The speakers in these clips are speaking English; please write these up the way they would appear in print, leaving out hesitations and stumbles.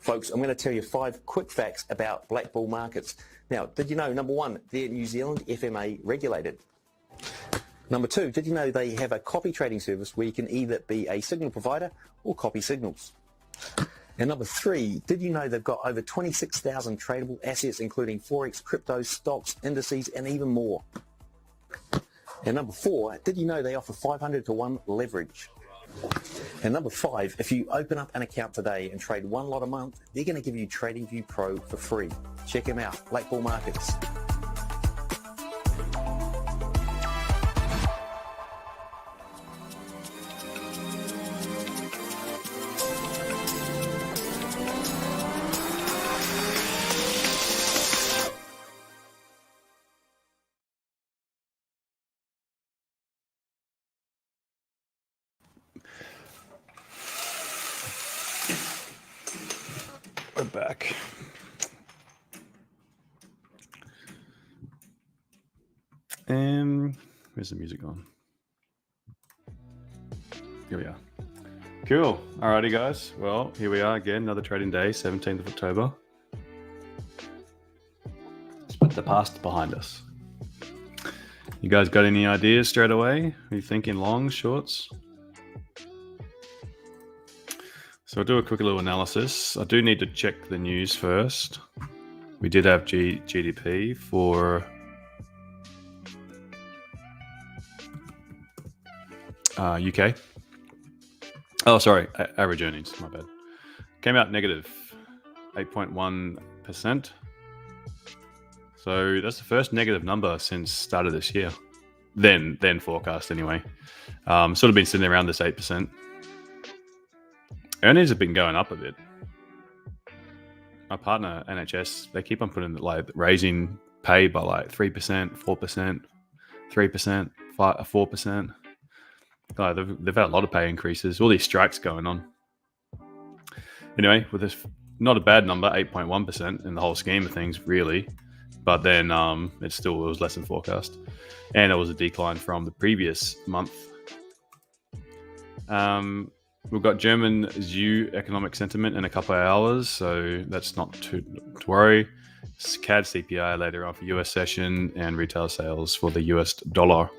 Folks, I'm going to tell you 5 quick facts about black bull markets. Now, did you know, number 1, they're New Zealand FMA regulated? Number 2, did you know they have a copy trading service where you can either be a signal provider or copy signals? And number 3, did you know they've got over 26,000 tradable assets, including Forex, crypto, stocks, indices, and even more? And number 4, did you know they offer 500 to 1 leverage? And number 5, if you open up an account today and trade 1 lot a month, they're going to give you TradingView Pro for free. Check them out, Black Bull Markets. We're back. Where's the music on? Here we are. Cool. Alrighty, guys. Well, here we are again. Another trading day, 17th of October. Let's put the past behind us. You guys got any ideas straight away? Are you thinking longs, shorts? So I'll do a quick little analysis. I do need to check the news first. We did have GDP for UK. Oh, sorry, average earnings, my bad. Came out negative 8.1%. So that's the first negative number since start of this year. Then forecast anyway. Sort of been sitting around this 8%. Earnings have been going up a bit. My partner, NHS, they keep on putting like raising pay by like 3%, 4%, 3%, 4%. They've had a lot of pay increases. All these strikes going on. Anyway, with this, not a bad number, 8.1% in the whole scheme of things, really. But then it was less than forecast, and it was a decline from the previous month. We've got German ZU economic sentiment in a couple of hours, so that's not to worry. CAD CPI later on for US session, and retail sales for the US dollar.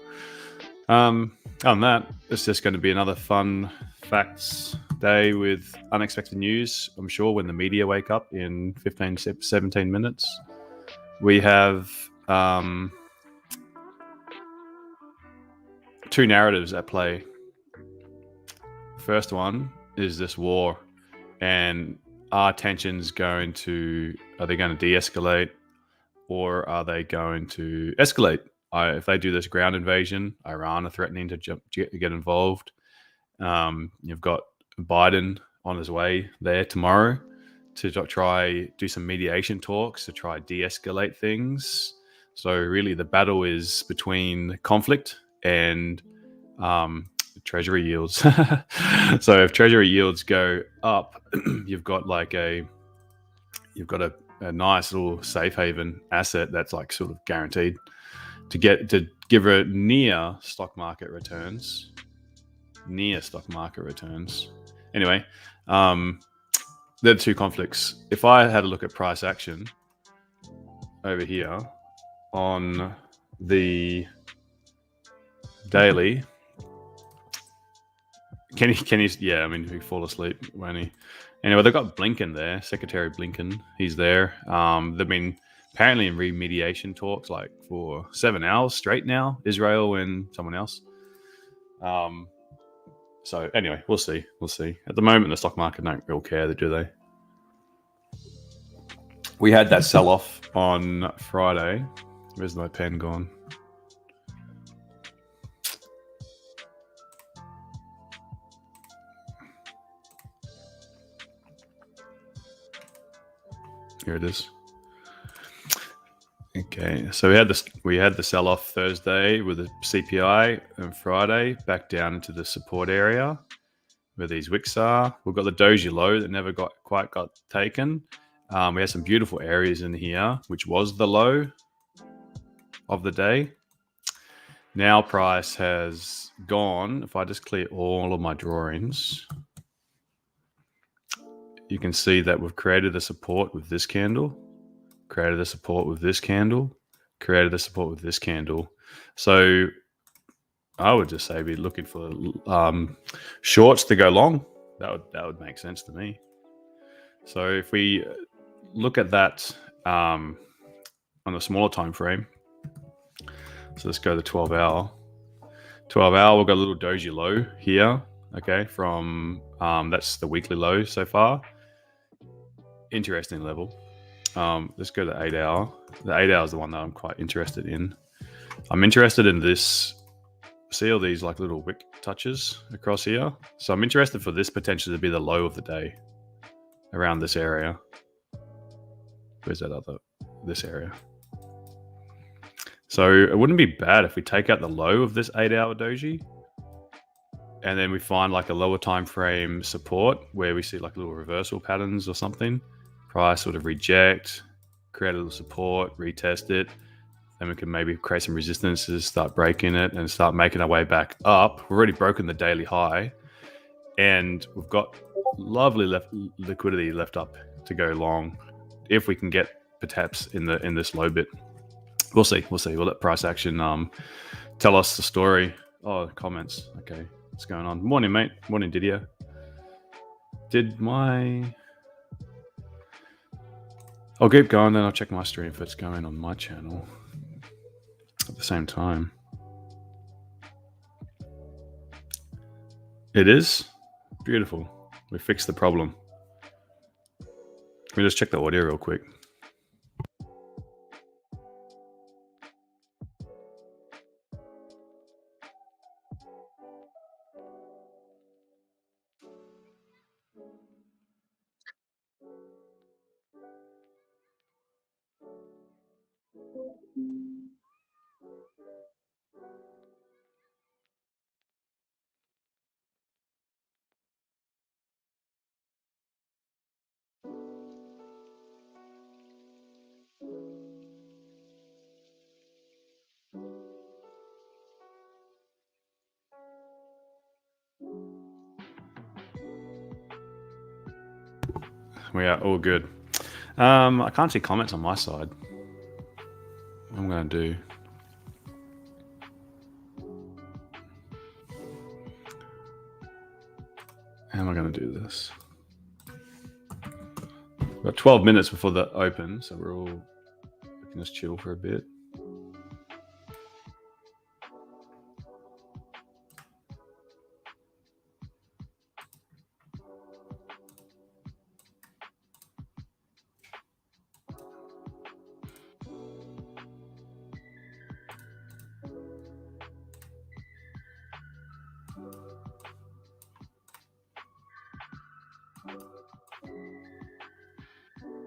Other than that, it's just going to be another fun facts day with unexpected news, I'm sure, when the media wake up in 15, 17 minutes. We have 2 narratives at play. First one is this war, and are tensions are they going to de-escalate, or are they going to escalate? If they do this ground invasion, Iran are threatening to get involved. You've got Biden on his way there tomorrow to try do some mediation talks to try de-escalate things. So really the battle is between conflict and treasury yields. So if treasury yields go up, you've got a nice little safe haven asset that's like sort of guaranteed to give it near stock market returns. Anyway, they're the 2 conflicts. If I had a look at price action over here on the daily, can he? Yeah, I mean, he fall asleep, won't he? Anyway, they've got Blinken there, Secretary Blinken. He's there. They've been apparently in remediation talks like for 7 hours straight now, Israel and someone else. So anyway, we'll see. At the moment, the stock market don't real care, do they? We had that sell-off on Friday. Where's my pen gone? Here it is. Okay, so we had the sell-off Thursday with the CPI, and Friday back down into the support area where these wicks are. We've got the doji low that never quite got taken. We had some beautiful areas in here, which was the low of the day. Now price has gone. If I just clear all of my drawings, you can see that we've created a support with this candle, created a support with this candle, created a support with this candle. So I would just say be looking for shorts to go long. That would make sense to me. So if we look at that on a smaller time frame, so let's go to 12 hour. 12 hour, we've got a little doji low here. Okay, from that's the weekly low so far. Interesting level. Let's go to 8 hour. The 8 hour is the one that I'm quite interested in. I'm interested in this. See all these like little wick touches across here. So I'm interested for this potentially to be the low of the day around this area. Where's that other? This area. So it wouldn't be bad if we take out the low of this 8 hour doji and then we find like a lower time frame support where we see like little reversal patterns or something. Price sort of reject, create a little support, retest it. Then we can maybe create some resistances, start breaking it and start making our way back up. We've already broken the daily high and we've got lovely liquidity left up to go long if we can get perhaps in this low bit. We'll see. We'll let price action tell us the story. Oh, comments. Okay, what's going on? Morning, mate. Morning, Didier. I'll keep going, then I'll check my stream if it's going on my channel at the same time. It is? Beautiful. We fixed the problem. Let me just check the audio real quick. We are all good. I can't see comments on my side. What I'm going to do. How am I going to do this? We've got 12 minutes before the open, so we can just chill for a bit.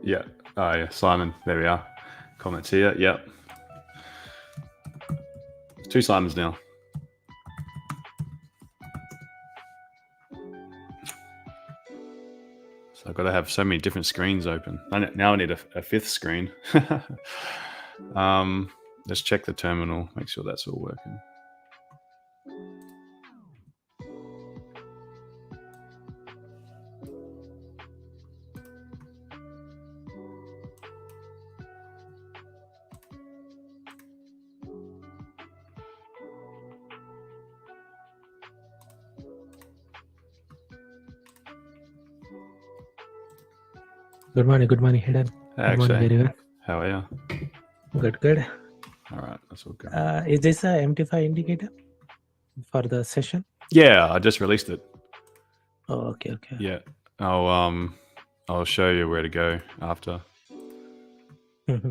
Yeah. Oh, yeah. Simon. There we are. Comments here. Yep. 2 Simons now. So I've got to have so many different screens open. Now I need a 5th screen. Let's check the terminal. Make sure that's all working. Good morning, Hayden. Good morning, everyone. How are you? Good. All right, that's all good. Is this a MT5 indicator for the session? Yeah, I just released it. Oh, okay. Yeah, I'll show you where to go after. But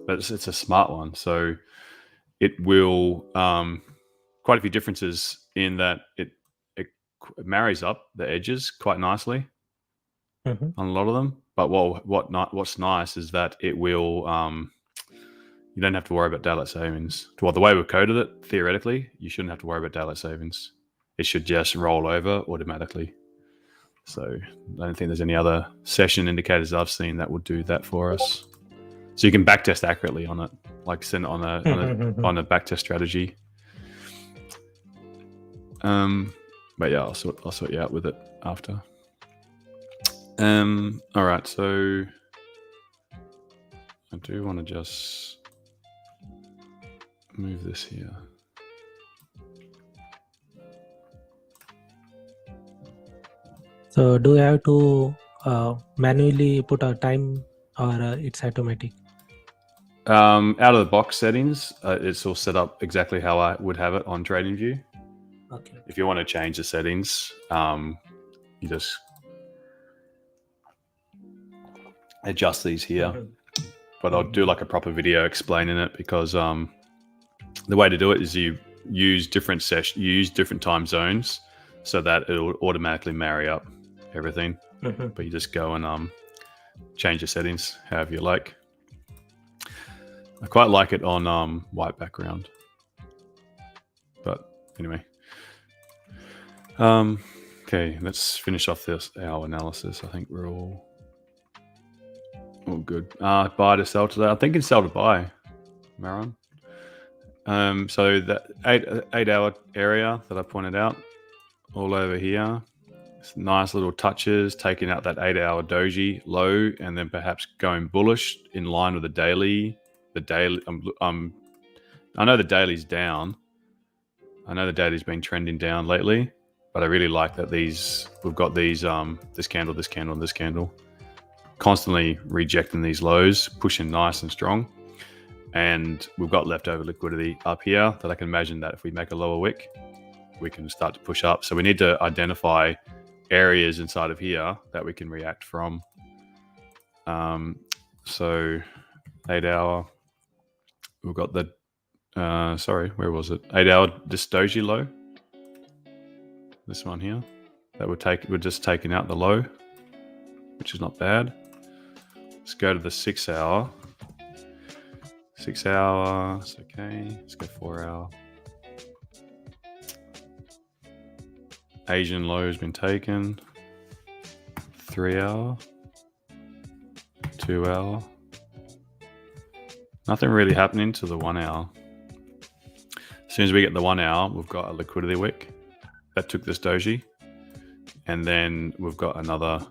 it's a smart one, so it will quite a few differences in that it marries up the edges quite nicely on a lot of them. But what's nice is that it will you don't have to worry about daylight savings. Well, the way we've coded it, theoretically, you shouldn't have to worry about daylight savings. It should just roll over automatically. So I don't think there's any other session indicators I've seen that would do that for us. So you can backtest accurately on it, like send it on a backtest strategy. But yeah, I'll sort you out with it after. All right, so I do want to just move this here. So do you have to manually put a time, or it's automatic? Out of the box settings, it's all set up exactly how I would have it on TradingView. Okay. If you want to change the settings, you just adjust these here. But I'll do like a proper video explaining it, because the way to do it is you use different time zones so that it'll automatically marry up everything. But you just go and change the settings however you like. I quite like it on white background. But anyway. Okay, let's finish off our analysis. I think we're all good. Buy to sell today. I'm thinking sell to buy, Maron. So that 8 hour area that I pointed out, all over here, nice little touches, taking out that 8 hour doji low, and then perhaps going bullish in line with the daily. I know the daily's down. I know the daily's been trending down lately, but I really like that we've got these this candle, this candle, and this candle, constantly rejecting these lows, pushing nice and strong. And we've got leftover liquidity up here that I can imagine that if we make a lower wick, we can start to push up. So we need to identify areas inside of here that we can react from. So 8 hour, we've got the, where was it? 8 hour this doji low. This one here. That we're just taking out the low, which is not bad. Let's go to the 6 hour. 6 hour, it's okay. Let's go 4 hour. Asian low has been taken. 3 hour. 2 hour. Nothing really happening to the 1 hour. As soon as we get the 1 hour, we've got a liquidity wick that took this doji. And then we've got another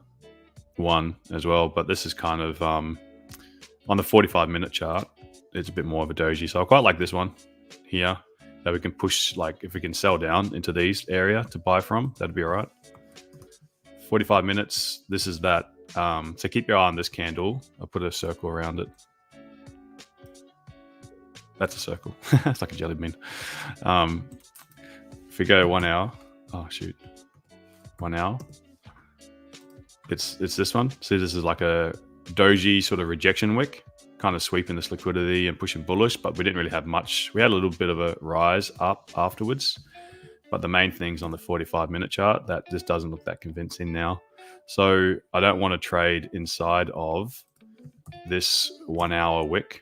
one as well. But this is kind of on the 45-minute chart. It's a bit more of a doji. So I quite like this one here that we can push, like if we can sell down into these area to buy from, that'd be all right. 45 minutes. This is that. So keep your eye on this candle. I'll put a circle around it. That's a circle. It's like a jelly bean. If we go 1 hour, oh shoot, 1 hour. It's this one. See, this is like a doji sort of rejection wick, kind of sweeping this liquidity and pushing bullish, but we didn't really have much. We had a little bit of a rise up afterwards, but the main thing's on the 45-minute chart that just doesn't look that convincing now. So I don't want to trade inside of this 1 hour wick.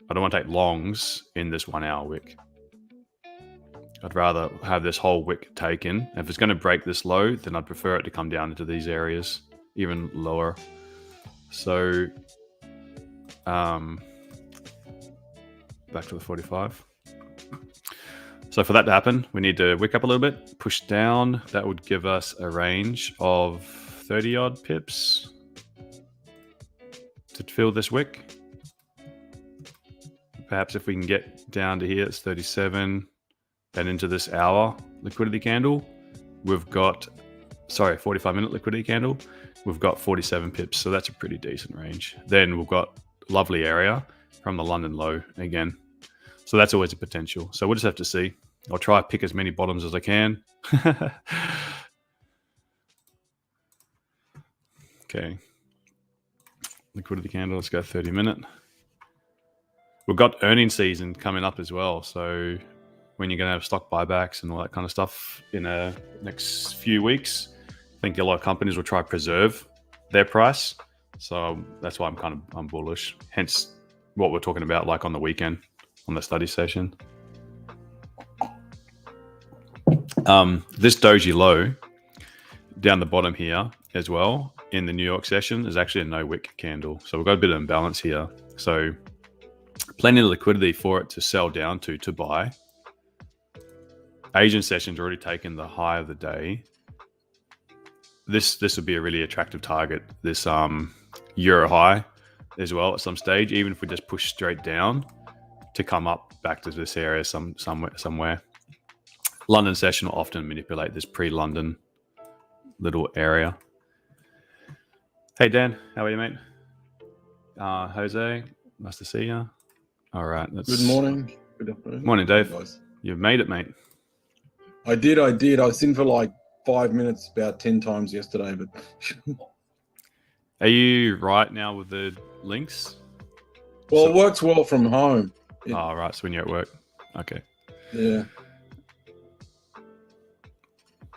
I don't want to take longs in this 1 hour wick. I'd rather have this whole wick taken. If it's going to break this low, then I'd prefer it to come down into these areas, even lower. So back to the 45. So for that to happen, we need to wick up a little bit, push down. That would give us a range of 30 odd pips to fill this wick. Perhaps if we can get down to here, it's 37, and into this hour liquidity candle, we've got, 45-minute liquidity candle, we've got 47 pips. So that's a pretty decent range. Then we've got a lovely area from the London low again. So that's always a potential. So we'll just have to see. I'll try to pick as many bottoms as I can. Okay. Liquidity candle, let's go 30-minute. We've got earnings season coming up as well. So when you're going to have stock buybacks and all that kind of stuff in the next few weeks, I think a lot of companies will try to preserve their price. So that's why I'm bullish. Hence what we're talking about, like on the weekend, on the study session. This doji low down the bottom here as well in the New York session is actually a no wick candle. So we've got a bit of imbalance here. So plenty of liquidity for it to sell down to buy. Asian session's already taken the high of the day. this would be a really attractive target. This euro high as well at some stage, even if we just push straight down to come up back to this area somewhere. London session will often manipulate this pre-London little area. Hey Dan, how are you, mate? Jose, nice to see you. All right, Good morning. Good afternoon. Morning, Dave. Hey, guys. You've made it, mate. I did. I was in for like 5 minutes about 10 times yesterday, but Are you right now with the links? well, it works well from home. Oh, right. So when you're at work. Okay. Yeah.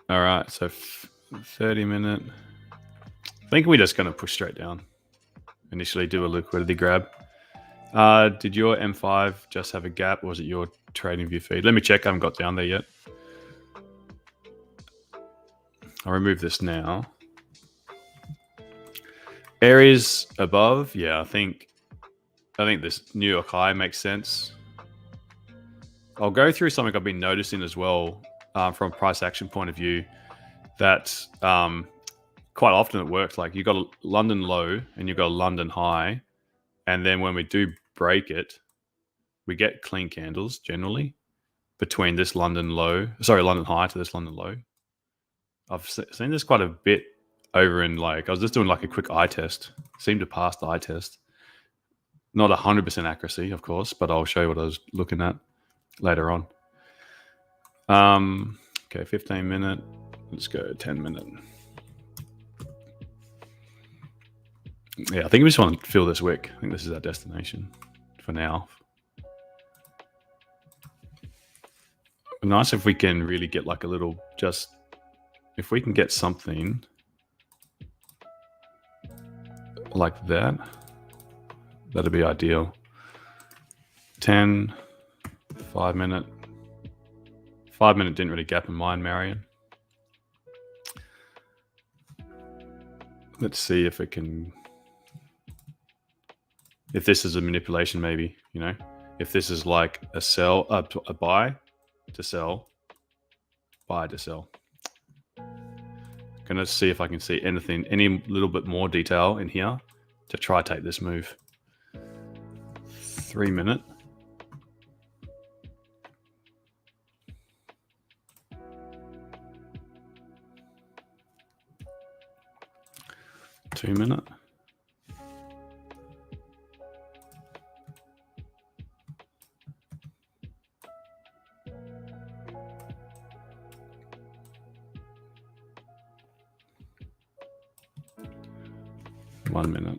All right. So 30-minute. I think we're just going to push straight down. Initially do a liquidity grab. Did your M5 just have a gap, or was it your trading view feed? Let me check. I haven't got down there yet. I'll remove this now. Areas above, yeah, I think this New York high makes sense. I'll go through something I've been noticing as well from a price action point of view, that quite often it works. Like you got a London low and you've got a London high, and then when we do break it, we get clean candles generally between this London high to this London low. I've seen this quite a bit over in, like, I was just doing like a quick eye test. Seemed to pass the eye test. Not 100% accuracy, of course, but I'll show you what I was looking at later on. Okay, 15 minute. Let's go 10 minute. Yeah, I think we just want to fill this wick. I think this is our destination for now. Nice if we can really get like a little, if we can get something like that, that'd be ideal. 10, 5 minute. 5 minute didn't really gap in mine, Marion. Let's see if it can, if this is a manipulation, maybe, you know, if this is like a sell, a buy to sell, buy to sell. Gonna see if I can see anything, any little bit more detail in here to try take this move. 3 minute. Two minute. One minute.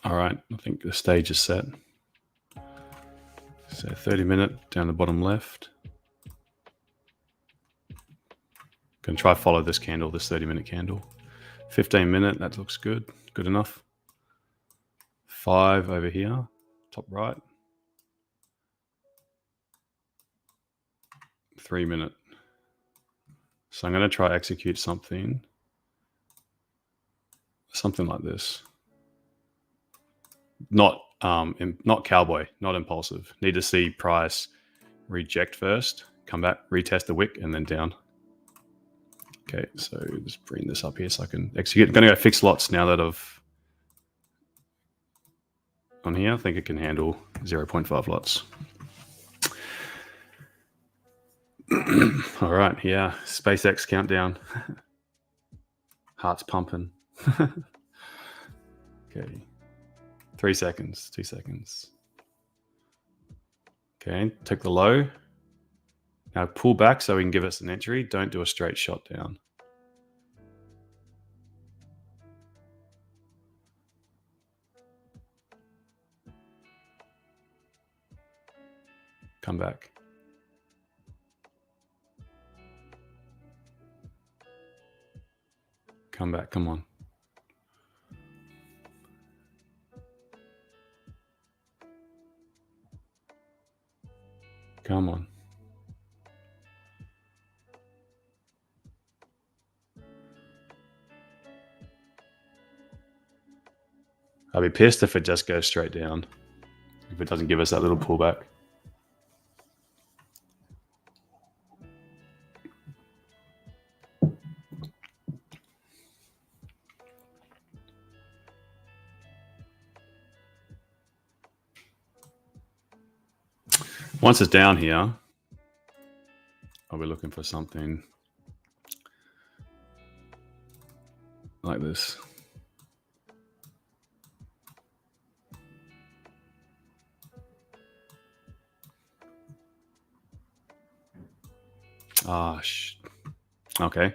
All right, I think the stage is set. So 30 minute down the bottom left. Gonna try follow this candle, this 30-minute candle. 15 minute, that looks good. Good enough. 5 over here, top right. 3 minute. So I'm gonna try execute something like this. Not cowboy, not impulsive. Need to see price reject first, come back, retest the wick, and then down. Okay, so just bring this up here so I can execute. I'm gonna go fix lots now that I've on here. I think it can handle 0.5 lots. All right, yeah, SpaceX countdown. Heart's pumping. Okay. 3 seconds, 2 seconds. Okay, take the low. Now pull back so we can give us an entry. Don't do a straight shot down. Come back. Come back, come on. Come on. I'll be pissed if it just goes straight down. If it doesn't give us that little pullback. Once it's down here, I'll be looking for something like this. Okay.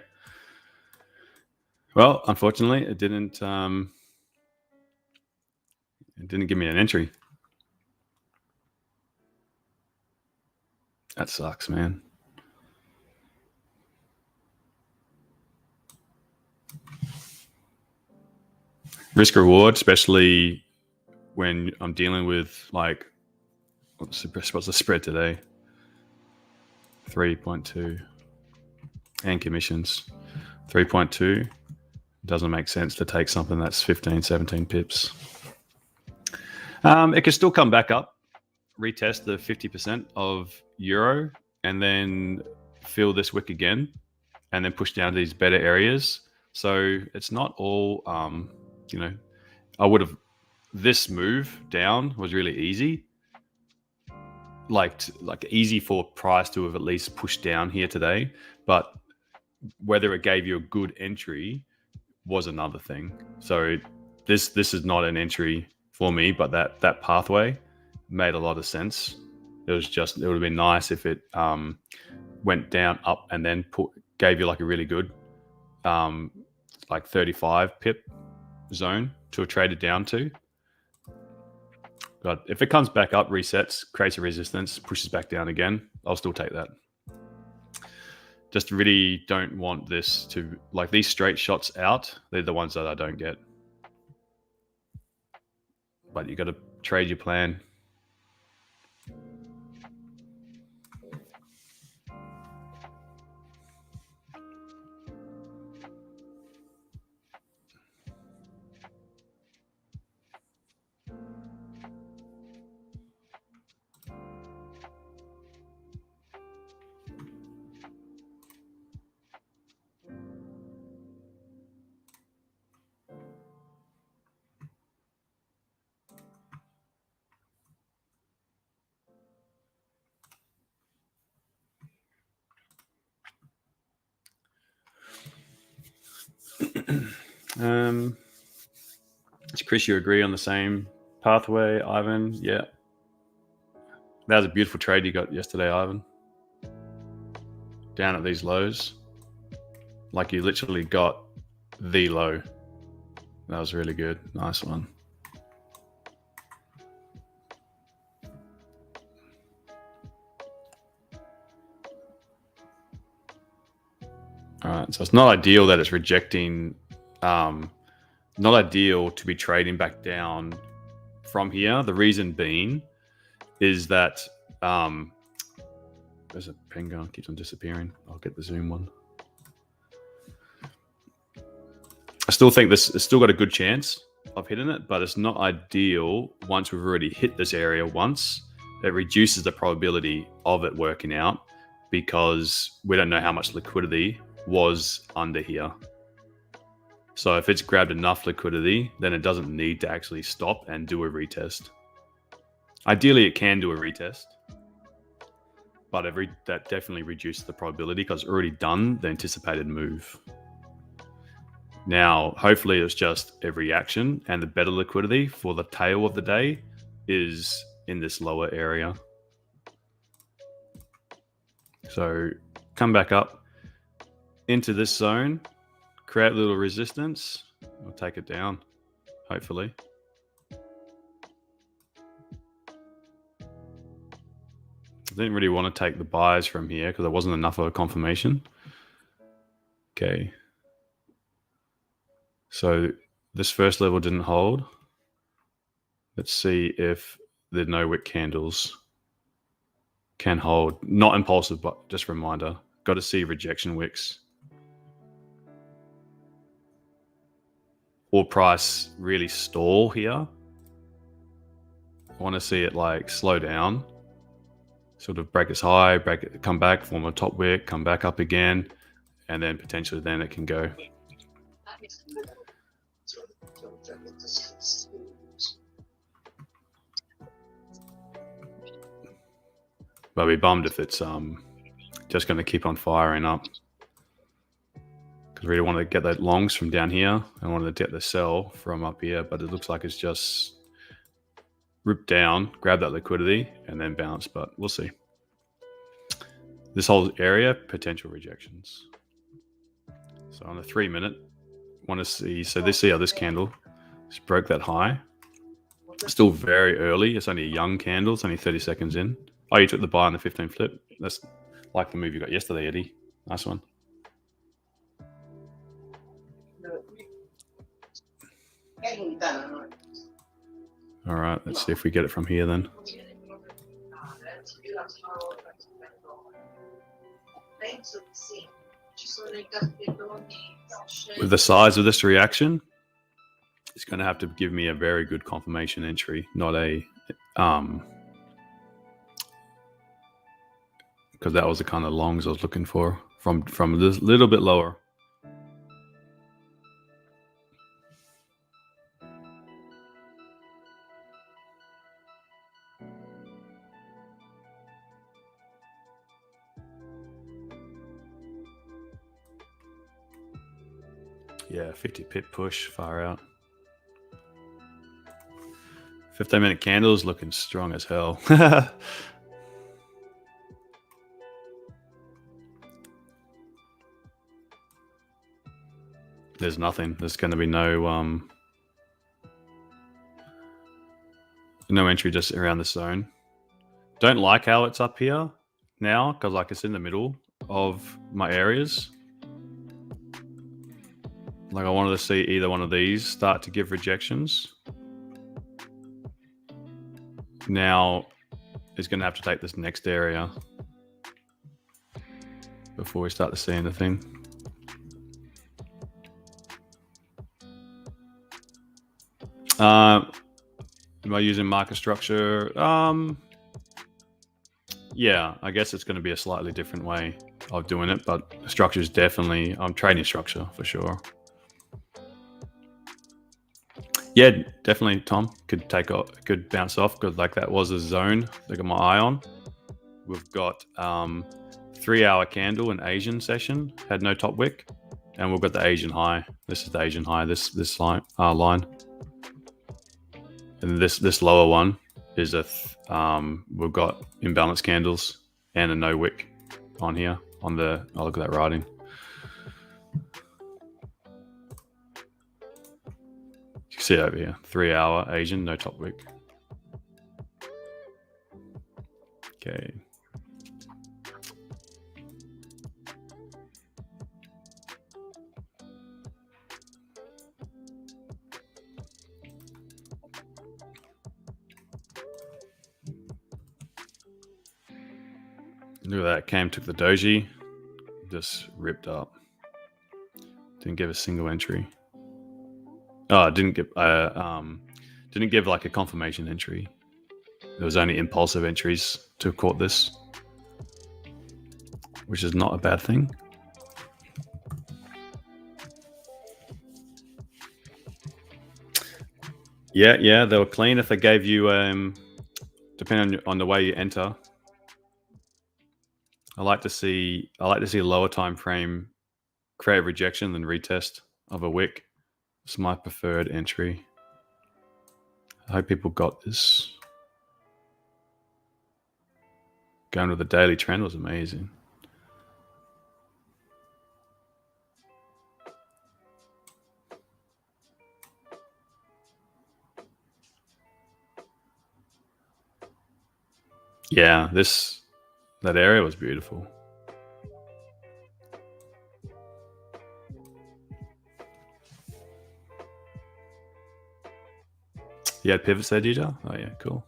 Well, unfortunately, it didn't give me an entry. That sucks, man. Risk reward, especially when I'm dealing with like, what's the spread today? 3.2 and commissions. 3.2 doesn't make sense to take something that's 15, 17 pips. It can still come back up, retest the 50% of euro, and then fill this wick again, and then push down to these better areas. So it's not all, I would have, this move down was really easy. Like easy for price to have at least pushed down here today, but whether it gave you a good entry was another thing. So this is not an entry for me, but that pathway made a lot of sense. It would have been nice if it went down, up, and then gave you like a really good like 35 pip zone to trade it down to. But if it comes back up, resets, creates a resistance, pushes back down again, I'll still take that. Just really don't want this to, like, these straight shots out, they're the ones that I don't get. But you got to trade your plan. Chris, you agree on the same pathway, Ivan? Yeah. That was a beautiful trade you got yesterday, Ivan. Down at these lows. Like you literally got the low. That was really good. Nice one. All right, so it's not ideal that it's rejecting, not ideal to be trading back down from here. The reason being is that there's a pen gun, keeps on disappearing. I'll get the zoom one. I still think this has still got a good chance of hitting it, but it's not ideal once we've already hit this area once. It reduces the probability of it working out because we don't know how much liquidity was under here. So if it's grabbed enough liquidity, then it doesn't need to actually stop and do a retest. Ideally, it can do a retest, but that definitely reduces the probability because it's already done the anticipated move. Now, hopefully it's just a reaction, and the better liquidity for the tail of the day is in this lower area. So come back up into this zone, create a little resistance, we'll take it down, hopefully. I didn't really want to take the buys from here because there wasn't enough of a confirmation. Okay. So this first level didn't hold. Let's see if the no wick candles can hold. Not impulsive, but just a reminder. Got to see rejection wicks. Or price really stall here. I want to see it like slow down, sort of break its high, break it, come back, form a top wick, come back up again, and then potentially then it can go. But I'll be bummed if it's just going to keep on firing up. Because we really want to get the longs from down here. I wanted to get the sell from up here, but it looks like it's just ripped down, grab that liquidity, and then bounce. But we'll see. This whole area, potential rejections. So on a 3 minute, want to see. So this candle just broke that high. Still very early. It's only a young candle. It's only 30 seconds in. Oh, you took the buy on the 15 flip. That's like the move you got yesterday, Eddie. Nice one. All right, let's see if we get it from here then. With the size of this reaction, it's going to have to give me a very good confirmation entry, not a because that was the kind of longs I was looking for from this little bit lower. Yeah, 50 pip push, far out. 15-minute candles looking strong as hell. There's nothing. There's going to be no entry just around this zone. Don't like how it's up here now because like it's in the middle of my areas. Like I wanted to see either one of these start to give rejections. Now it's going to have to take this next area before we start to see anything. Am I using market structure? Yeah, I guess it's going to be a slightly different way of doing it, but structure is definitely, trading structure for sure. Yeah, definitely, Tom. Could bounce off because like that was a zone I got my eye on. We've got 3 hour candle in Asian session, had no top wick, and we've got the Asian high. This is the Asian high, this line. And this lower one is we've got imbalanced candles and a no wick on here on the, oh look at that writing. You can see it over here, 3 hour Asian, no top wick. Okay. Look at that, Cam took the doji, just ripped up. Didn't give a single entry. Oh, didn't give like a confirmation entry. There was only impulsive entries to caught this, which is not a bad thing. Yeah, they were clean. If they gave you, depending on the way you enter, I like to see a lower time frame create rejection than retest of a wick. It's my preferred entry. I hope people got this. Going with the daily trend was amazing. Yeah, that area was beautiful. You had pivots there, DJ? Oh yeah, cool.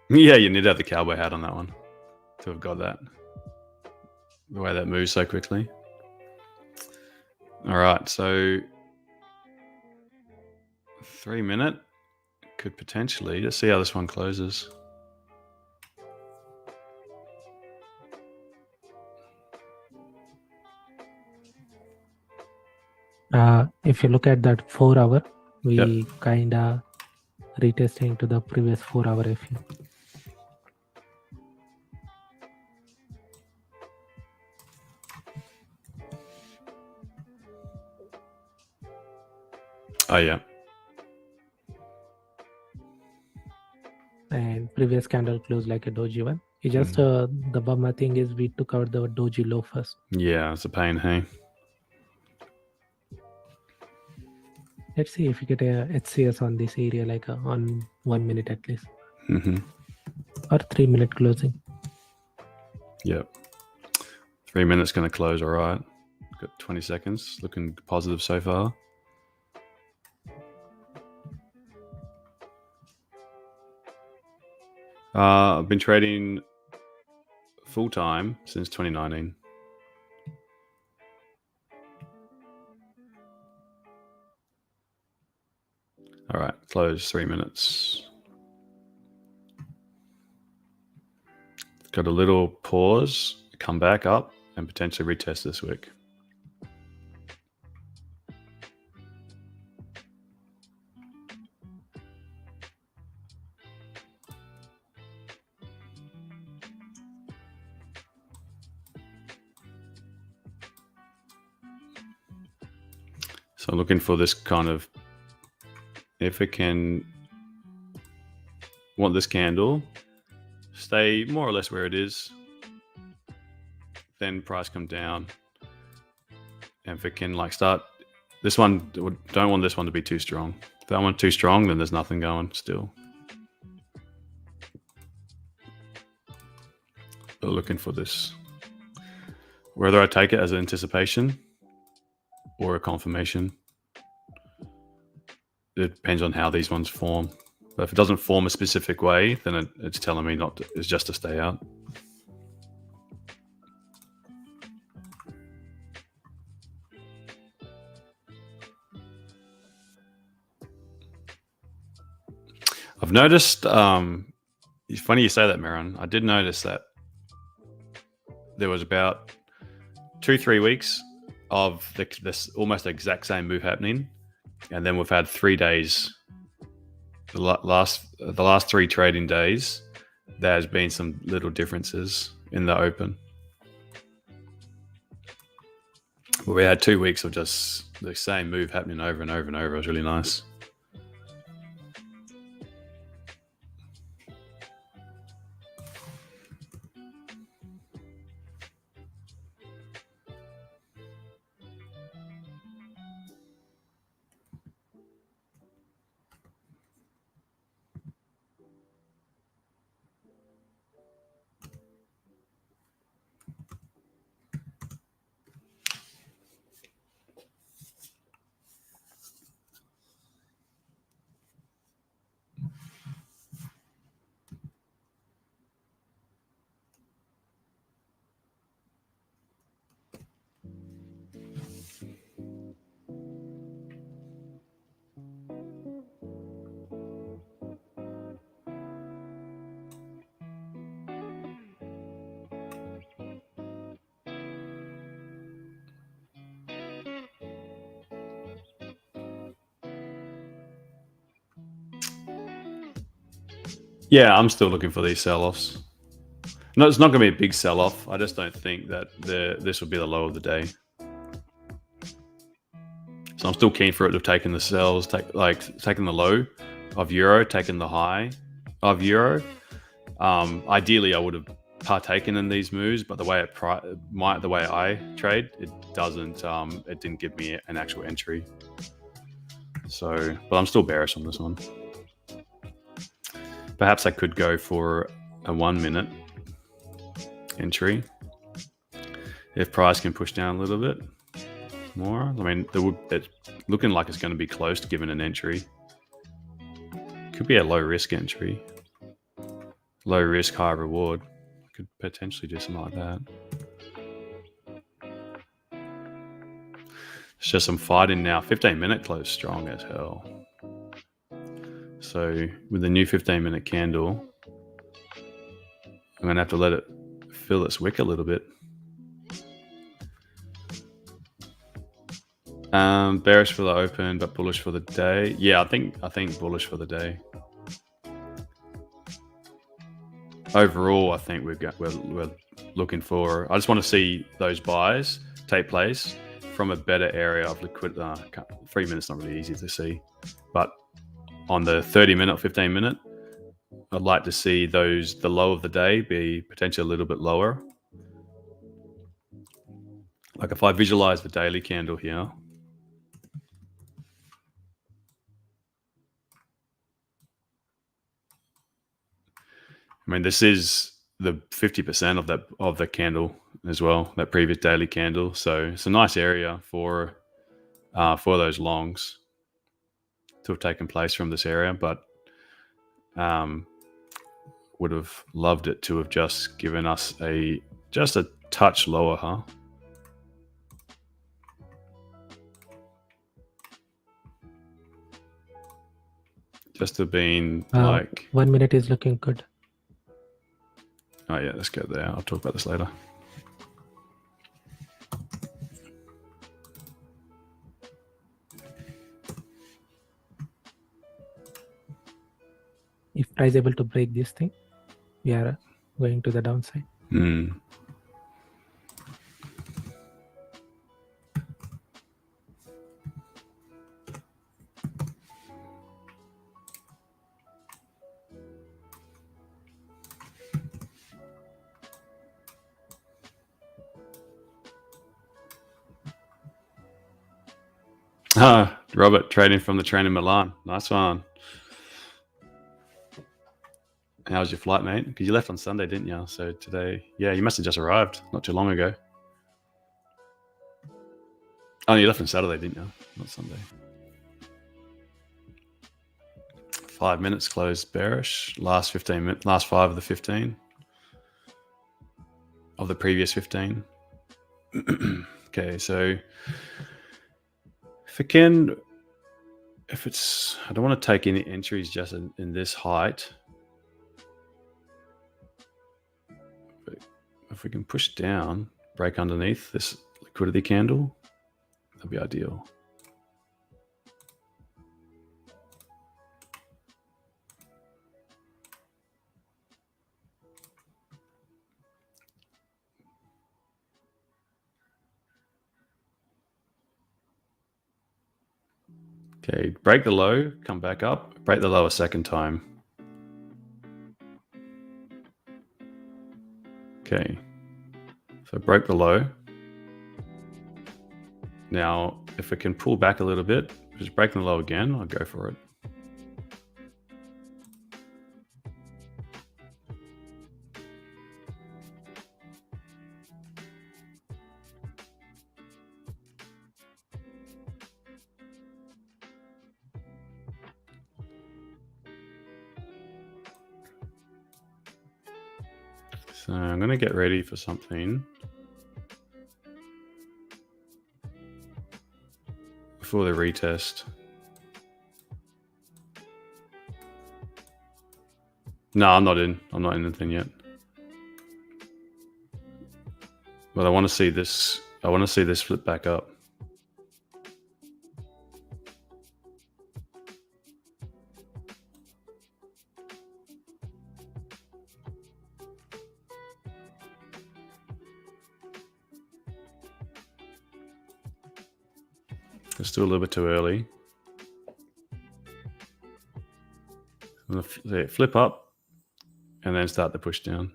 Yeah, you need to have the cowboy hat on that one to have got that. The way that moves so quickly. All right, so 3 minute could potentially. Let's see how this one closes. If you look at that 4 hour, we Yep. kind of retesting to the previous 4 hour FE. Oh yeah. And previous candle closed like a doji one. It just the bummer thing is we took out the doji low first. Yeah, it's a pain, hey? Let's see if we get a HCS on this area, like on 1 minute at least, or 3 minute closing. Yep. 3 minutes going to close, all right. Got 20 seconds. Looking positive so far. I've been trading full time since 2019. All right, close 3 minutes. Got a little pause, come back up, and potentially retest this wick. So looking for this kind of, if it can, want this candle, stay more or less where it is, then price come down. And if it can like start, this one, don't want this one to be too strong. If that one's too strong, then there's nothing going still. But looking for this. Whether I take it as an anticipation or a confirmation, it depends on how these ones form. But if it doesn't form a specific way, then it's telling me not to, it's just to stay out. I've noticed, it's funny you say that, Maron. I did notice that there was about 2-3 weeks of this almost exact same move happening. And then we've had 3 days, the last 3 trading days, there's been some little differences in the open. But we had 2 weeks of just the same move happening over and over and over. It was really nice. Yeah, I'm still looking for these sell-offs. No, it's not going to be a big sell-off. I just don't think that this will be the low of the day. So I'm still keen for it to have taken the sells, taking the low of euro, taking the high of euro. Ideally, I would have partaken in these moves, but the way the way I trade, it doesn't. It didn't give me an actual entry. So, but I'm still bearish on this one. Perhaps I could go for a 1 minute entry if price can push down a little bit more. I mean, it's looking like it's going to be close to giving an entry. Could be a low risk entry, low risk, high reward. Could potentially do something like that. It's just some fighting now. 15-minute close strong as hell. So with the new 15-minute candle, I'm going to have to let it fill its wick a little bit. Bearish for the open, but bullish for the day. Yeah, I think bullish for the day. Overall, I think we're looking for. I just want to see those buys take place from a better area of liquidity. 3 minutes not really easy to see, but on the 30-minute, 15-minute, I'd like to see the low of the day be potentially a little bit lower. Like if I visualize the daily candle here. I mean, this is the 50% of the candle as well, that previous daily candle. So it's a nice area for those longs to have taken place from this area, but would have loved it to have just given us just a touch lower, huh? Just to have been like 1 minute is looking good. Oh yeah, let's go there. I'll talk about this later. If price able to break this thing, we are going to the downside. Robert trading from the train in Milan. Nice one. How's your flight, mate? Because you left on Sunday, didn't you? So today, yeah, you must have just arrived not too long ago. Oh, you left on Saturday, didn't you? Not Sunday. 5 minutes closed bearish. Last 15 minutes, last 5 of the 15 of the previous 15. Okay, so I don't want to take any entries just in this height. But if we can push down, break underneath this liquidity candle, that'd be ideal. Okay, break the low, come back up, break the low a second time. Okay, so broke the low. Now, if it can pull back a little bit, just breaking the low again, I'll go for it. So I'm going to get ready for something before the retest. No, I'm not in anything yet. But I want to see this. I want to see this flip back up. It's still a little bit too early. I'm going to flip up and then start the push down.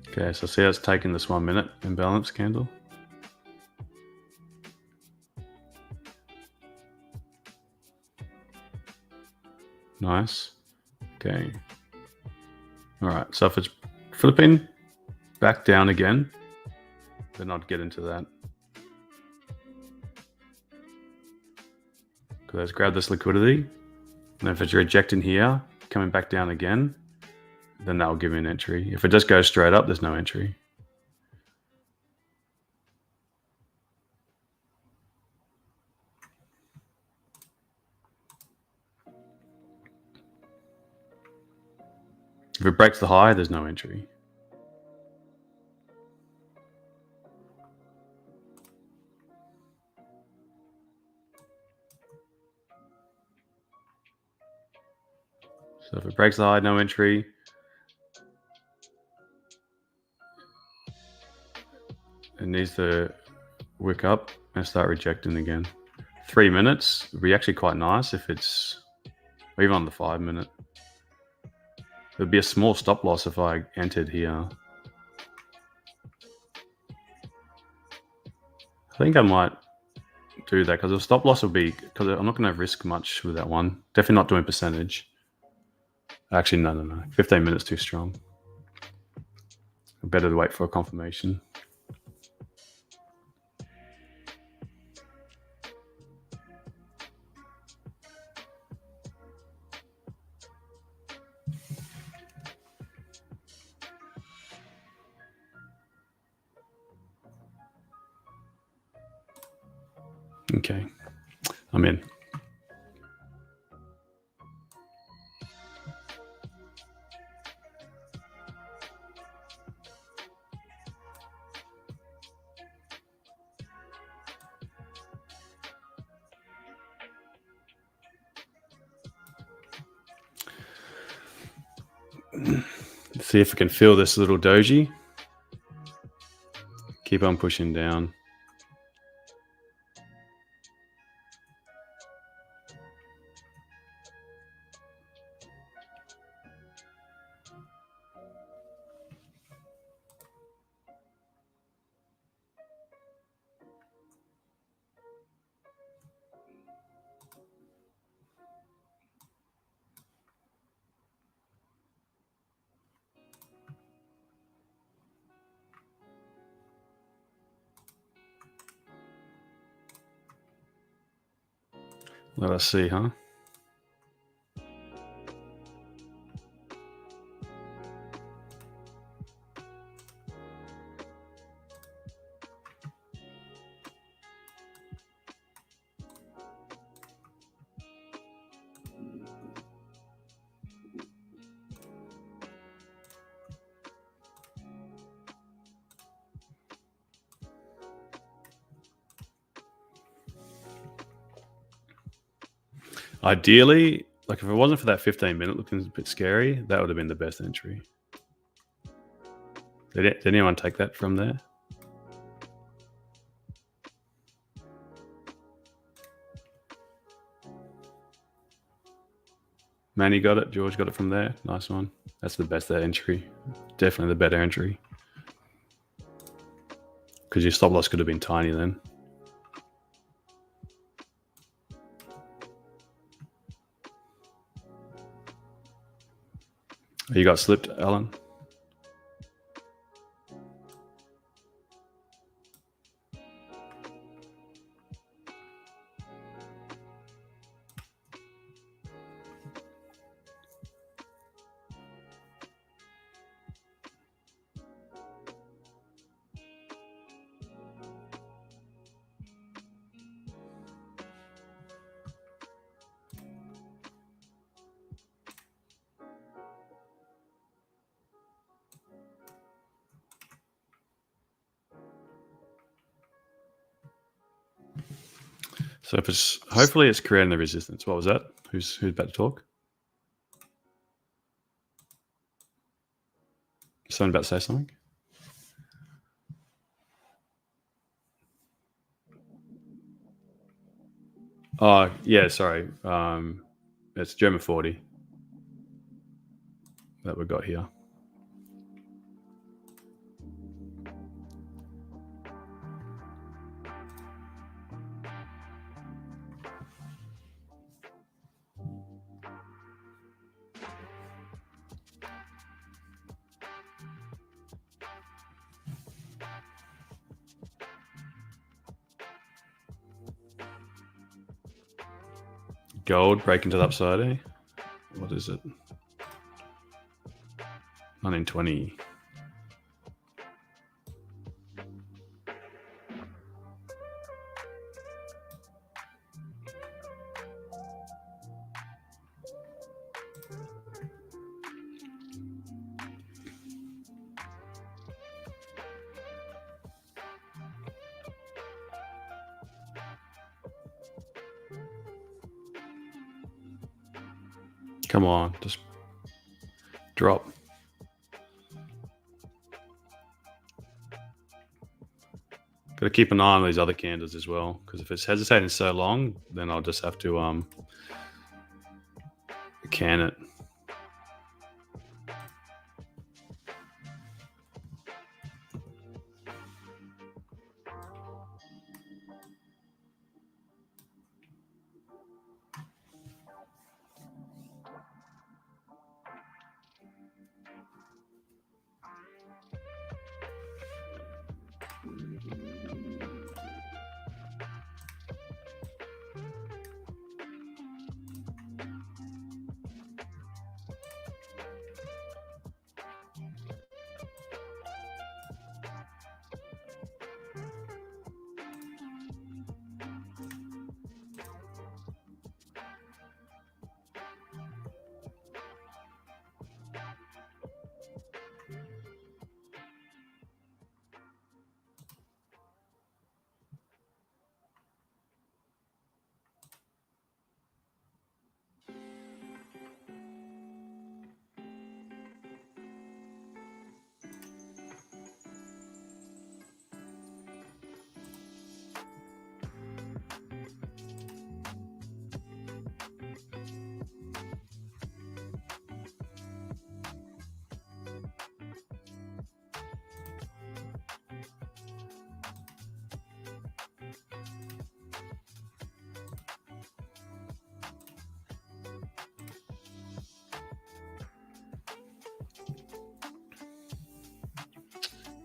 Okay, so see how it's taking this 1 minute imbalance candle. Nice. Okay. All right. So if it's flipping back down again, then I'd get into that. let's grab this liquidity. And if it's rejecting here, coming back down again, then that'll give me an entry. If it just goes straight up, there's no entry. If it breaks the high, there's no entry. So if it breaks the high, no entry. It needs to wick up and start rejecting again. 3 minutes would be actually quite nice if it's, or even on the 5 minute. There'd be a small stop loss if I entered here. I think I might do that because the stop loss will be, because I'm not going to risk much with that one. Definitely not doing percentage. Actually, no. 15 minutes too strong. Better to wait for a confirmation. Okay, I'm in. Let's see if we can fill this little doji. Keep on pushing down. Let us see, huh? Ideally, like if it wasn't for that 15-minute looking a bit scary, that would have been the best entry. Did anyone take that from there? Manny got it. George got it from there. Nice one. That's the best entry. Definitely the better entry. Because your stop loss could have been tiny then. You got slipped, Alan? So if it's hopefully it's creating the resistance. What was that? Who's about to talk? Someone about to say something? Oh yeah, sorry. It's German 40 that we got here. Gold breaking to the upside, eh? What is it? 1920. Come on, just drop. Got to keep an eye on these other candles as well, because if it's hesitating so long, then I'll just have to can it.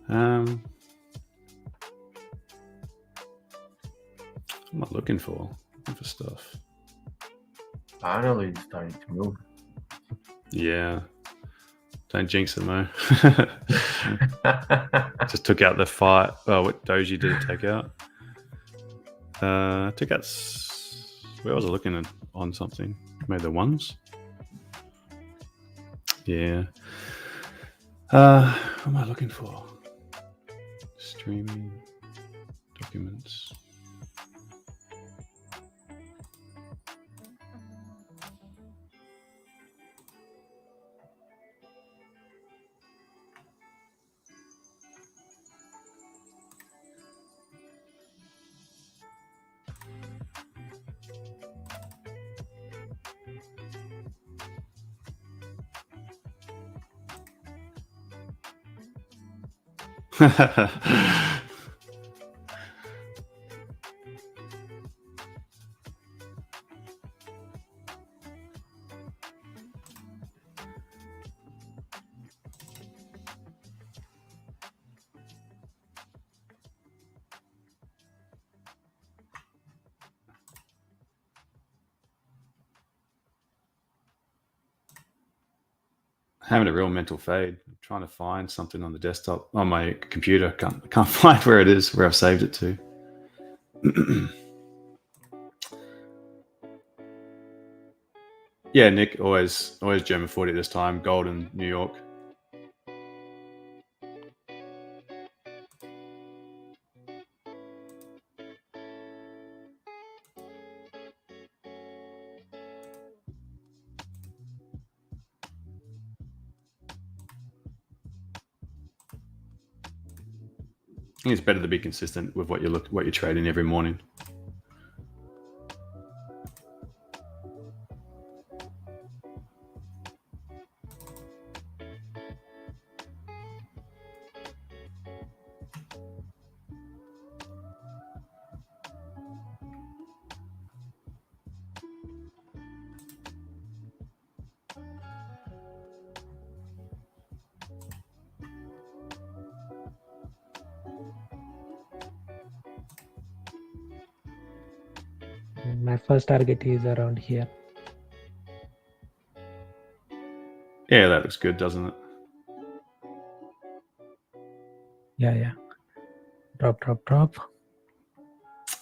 I'm not looking for stuff. Finally, it's starting to move. Yeah. Don't jinx it, Mo. Just took out the fight. Oh, what doji did it take out? Took out. Where was I looking at on something? Maybe the ones. Yeah. What am I looking for? Streaming documents. Having a real mental fade. I'm trying to find something on the desktop on my computer. Can't find where it is, where I've saved it to. Yeah, Nick, always German 40 at this time. Gold in New York. I think it's better to be consistent with what you're trading every morning. My first target is around here. Yeah, that looks good, doesn't it? Yeah. Drop.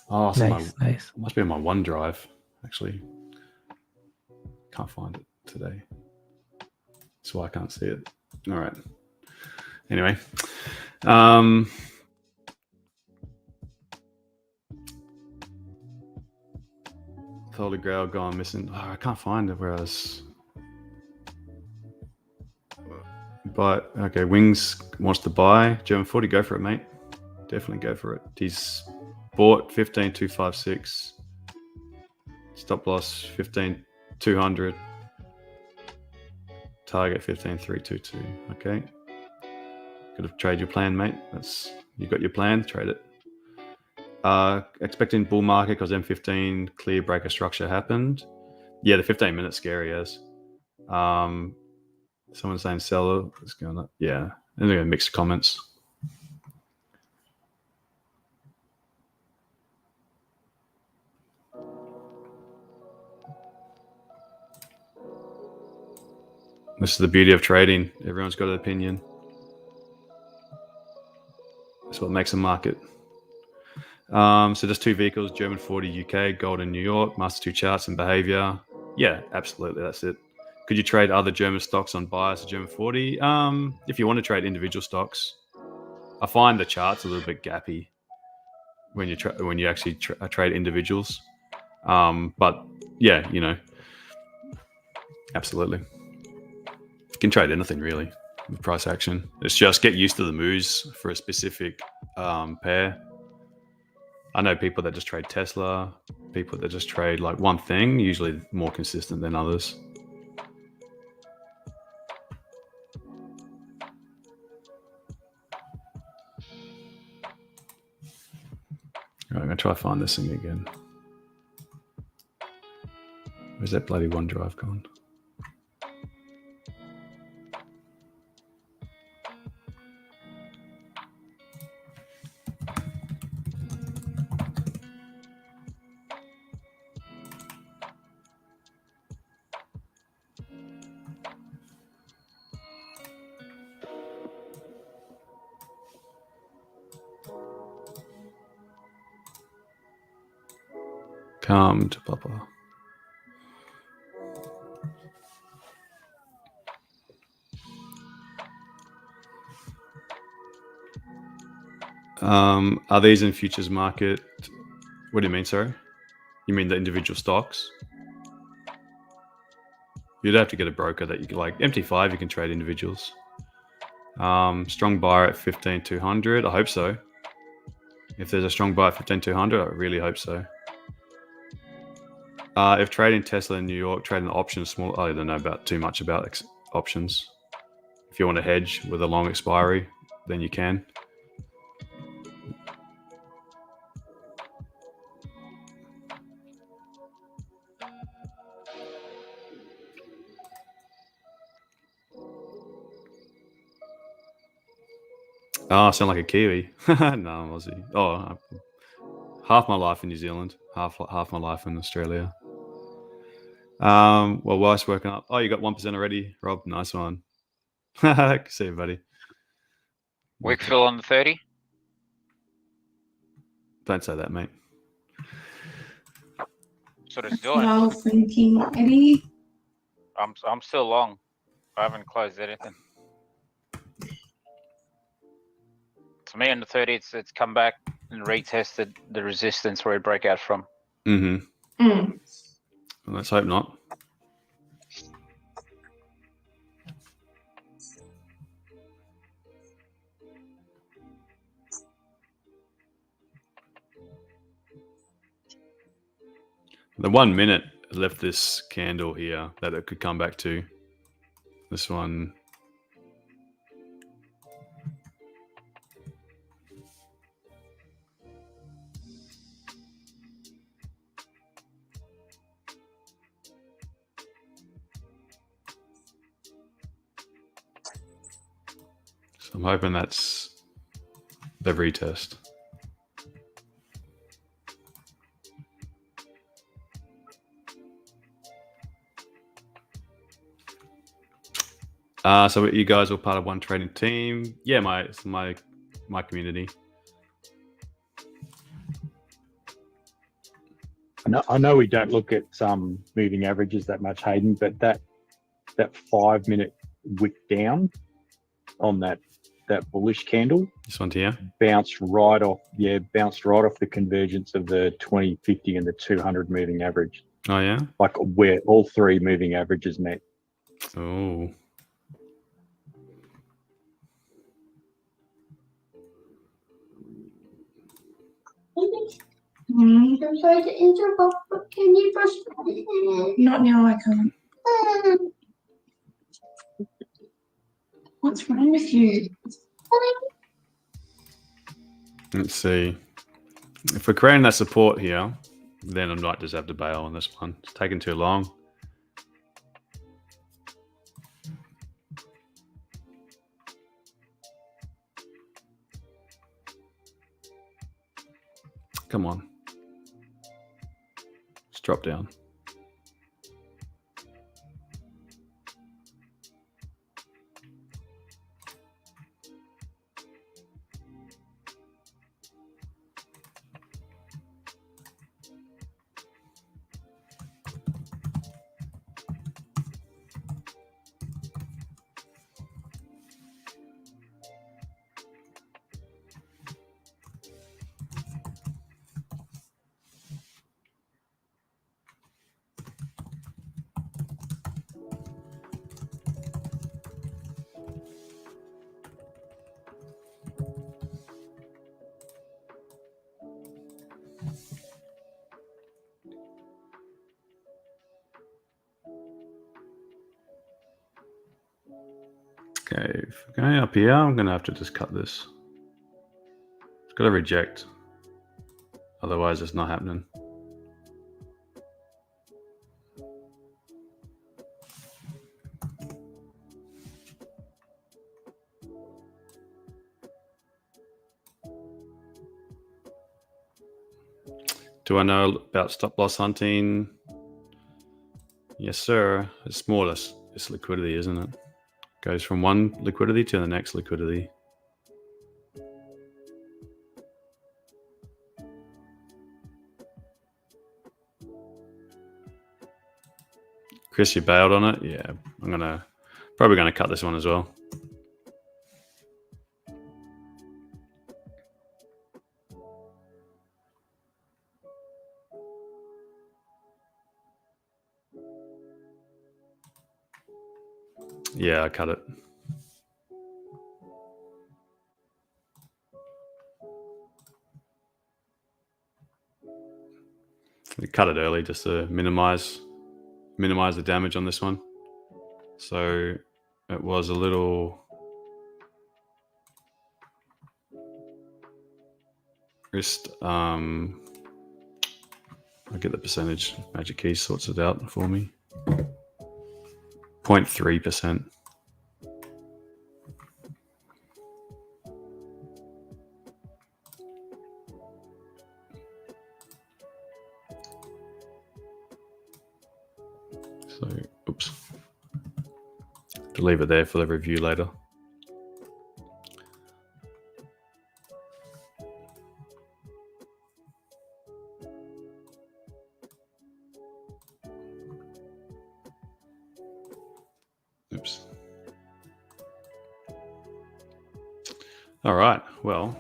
Oh, it's Nice. must be on my OneDrive. Actually, can't find it today. That's why I can't see it. All right. Anyway, Holy Grail gone missing. Oh, I can't find it. Where I was. But okay, Wings wants to buy German 40. Go for it, mate. Definitely go for it. He's bought 15,256. Stop loss 15,200. Target 15,322. Okay. Could have trade your plan, mate. You got your plan. Trade it. Expecting bull market because M15 clear breaker structure happened. Yeah, the 15-minute scary as. Someone's saying seller is going up. Yeah, and they're going to mixed comments. This is the beauty of trading. Everyone's got an opinion. That's what makes a market. So just two vehicles, German 40 UK, gold in New York, master two charts and behavior. Yeah, absolutely. That's it. Could you trade other German stocks on bias of German 40? If you want to trade individual stocks, I find the charts a little bit gappy when you actually trade individuals. But yeah, absolutely. You can trade anything really with price action. It's just get used to the moves for a specific pair. I know people that just trade Tesla, people that just trade like one thing, usually more consistent than others. Right, I'm going to try to find this thing again. Where's that bloody OneDrive gone? Come to Papa. Are these in futures market? What do you mean, sorry? You mean the individual stocks? You'd have to get a broker that you can, like MT5, you can trade individuals. Strong buyer at 15,200. I hope so. If there's a strong buy at 15,200, I really hope so. If trading Tesla in New York, trading options small, I don't know too much about options. If you want to hedge with a long expiry, then you can. Oh, I sound like a Kiwi. No, I'm Aussie. Oh, half my life in New Zealand, half my life in Australia. Well, wife's working up. Oh, you got 1% already, Rob. Nice one. See you, buddy. Wickfill on the 30. Don't say that, mate. That's what it's doing. I was thinking, Eddie. I'm still long. I haven't closed anything. To me, on the 30, it's come back and retested the resistance where it broke out from. Mm-hmm. Well, let's hope not. The 1 minute left this candle here that it could come back to. This one. So I'm hoping that's the retest. So you guys were part of one trading team? Yeah, my community. I know we don't look at some moving averages that much, Hayden, but that 5 minute wick down on that bullish candle This one here. bounced right off the convergence of the 20, 50, and the 200 moving average. Oh yeah. Like where all three moving averages met. Oh. I'm sorry to interrupt, but can you brush my hair? Not now, I can't. What's wrong with you? Let's see. If we're creating that support here, then I might just have to bail on this one. It's taking too long. Come on. Let's drop down. Okay, if we're going up here, I'm going to have to just cut this. It's got to reject. Otherwise, it's not happening. Do I know about stop loss hunting? Yes, sir. It's more or less it's liquidity, isn't it? Goes from one liquidity to the next liquidity. Chris, you bailed on it? Yeah, I'm probably gonna cut this one as well. Yeah, I cut it. We cut it early just to minimize the damage on this one. So it was a little wrist. I'll get the percentage. Magic Key sorts it out for me. 0.3%. So, oops. To leave it there for the review later. Oops. All right. Well,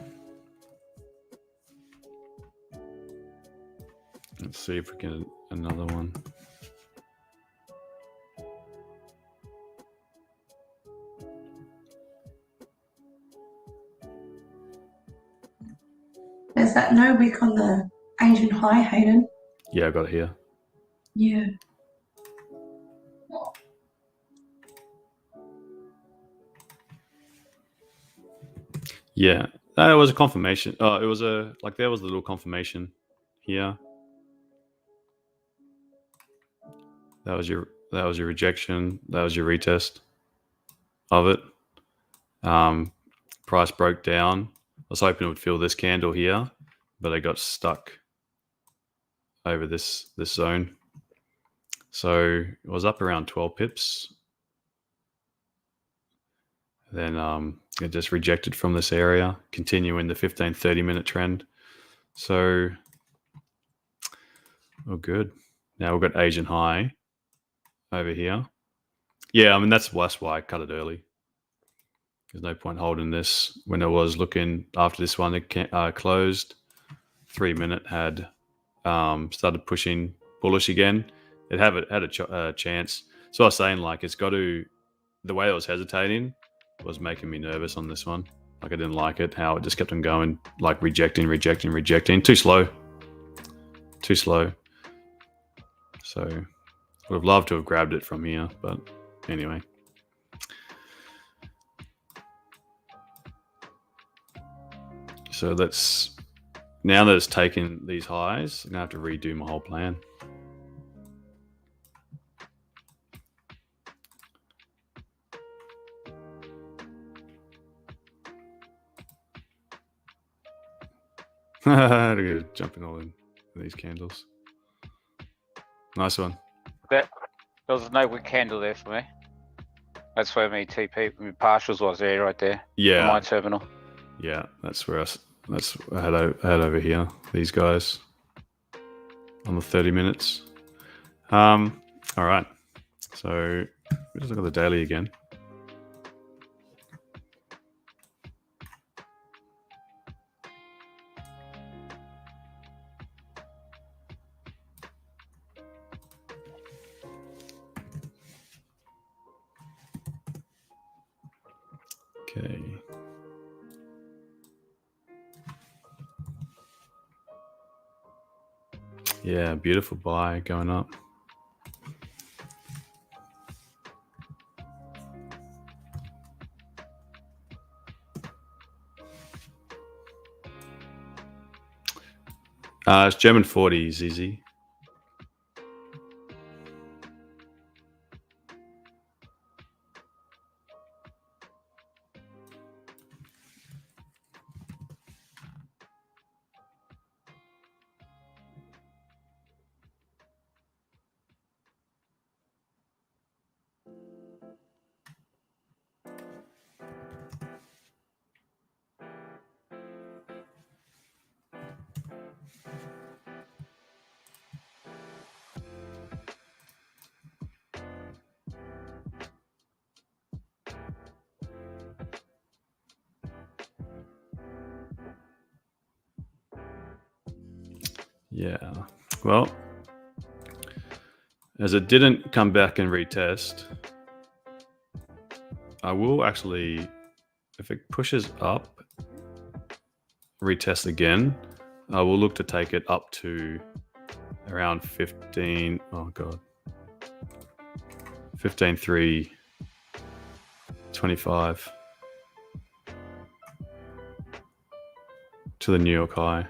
let's see if we get another one. There's that no wick on the Asian high, Hayden. Yeah, I got it here. Yeah. Yeah, it was a confirmation. Oh, it was there was a little confirmation here. That was your rejection. That was your retest of it. Price broke down. I was hoping it would fill this candle here, but I got stuck over this zone. So it was up around 12 pips. Then it just rejected from this area, continuing the 15-30 minute trend. So, oh, good. Now we've got Asian high over here. Yeah, I mean, that's why I cut it early. There's no point holding this when I was looking after this one. It closed. 3 minute had started pushing bullish again. It had a chance. So I was saying, like, it's got to. The way it was hesitating was making me nervous on this one. Like, I didn't like it. How it just kept on going, like rejecting. Too slow. So would have loved to have grabbed it from here, but anyway. So let's, now that it's taken these highs, I'm going to have to redo my whole plan. Jumping all in these candles. Nice one. There was no good candle there for me. That's where my TP, my partials was there, right there. Yeah. My terminal. Yeah, that's where I had over here. These guys on the 30 minutes. All right. So let's look at the daily again. Okay. Yeah, beautiful buy going up. It's German 40s, easy. Yeah, well, as it didn't come back and retest, I will actually, if it pushes up, retest again, I will look to take it up to around 15, oh God, 15.325 to the New York high.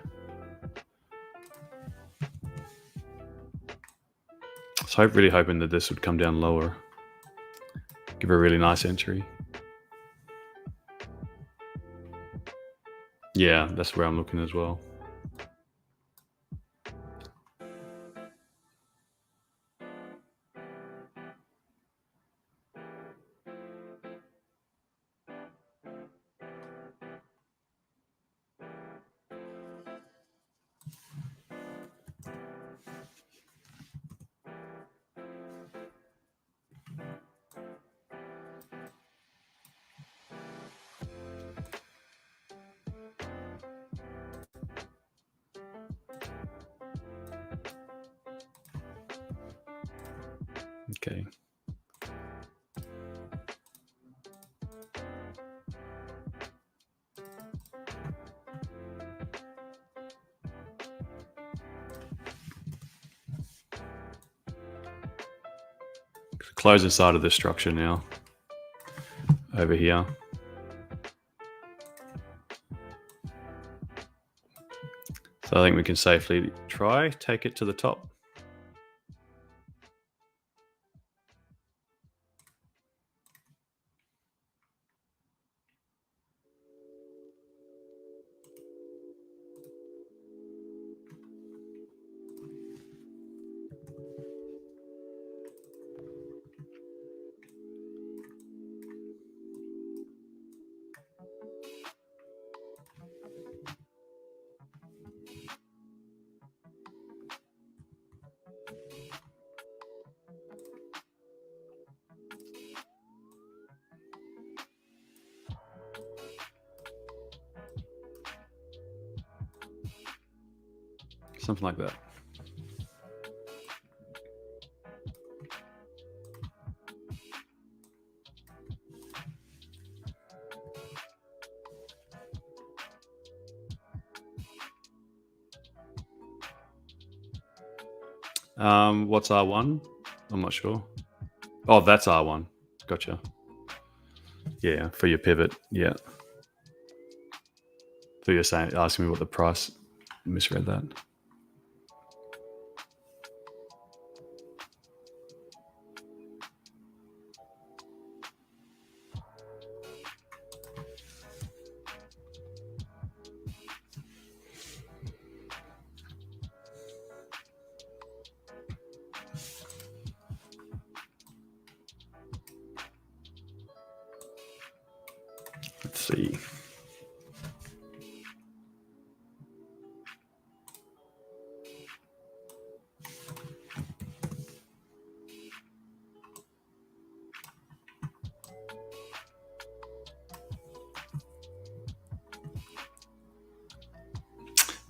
So really hoping that this would come down lower. Give a really nice entry. Yeah, that's where I'm looking as well. Okay. Close inside of this structure now. Over here. So I think we can safely take it to the top. something like that. What's R1? I'm not sure. Oh, that's R1. Gotcha. Yeah, for your pivot. Yeah. So you're asking me what the price? Misread that. Let's see.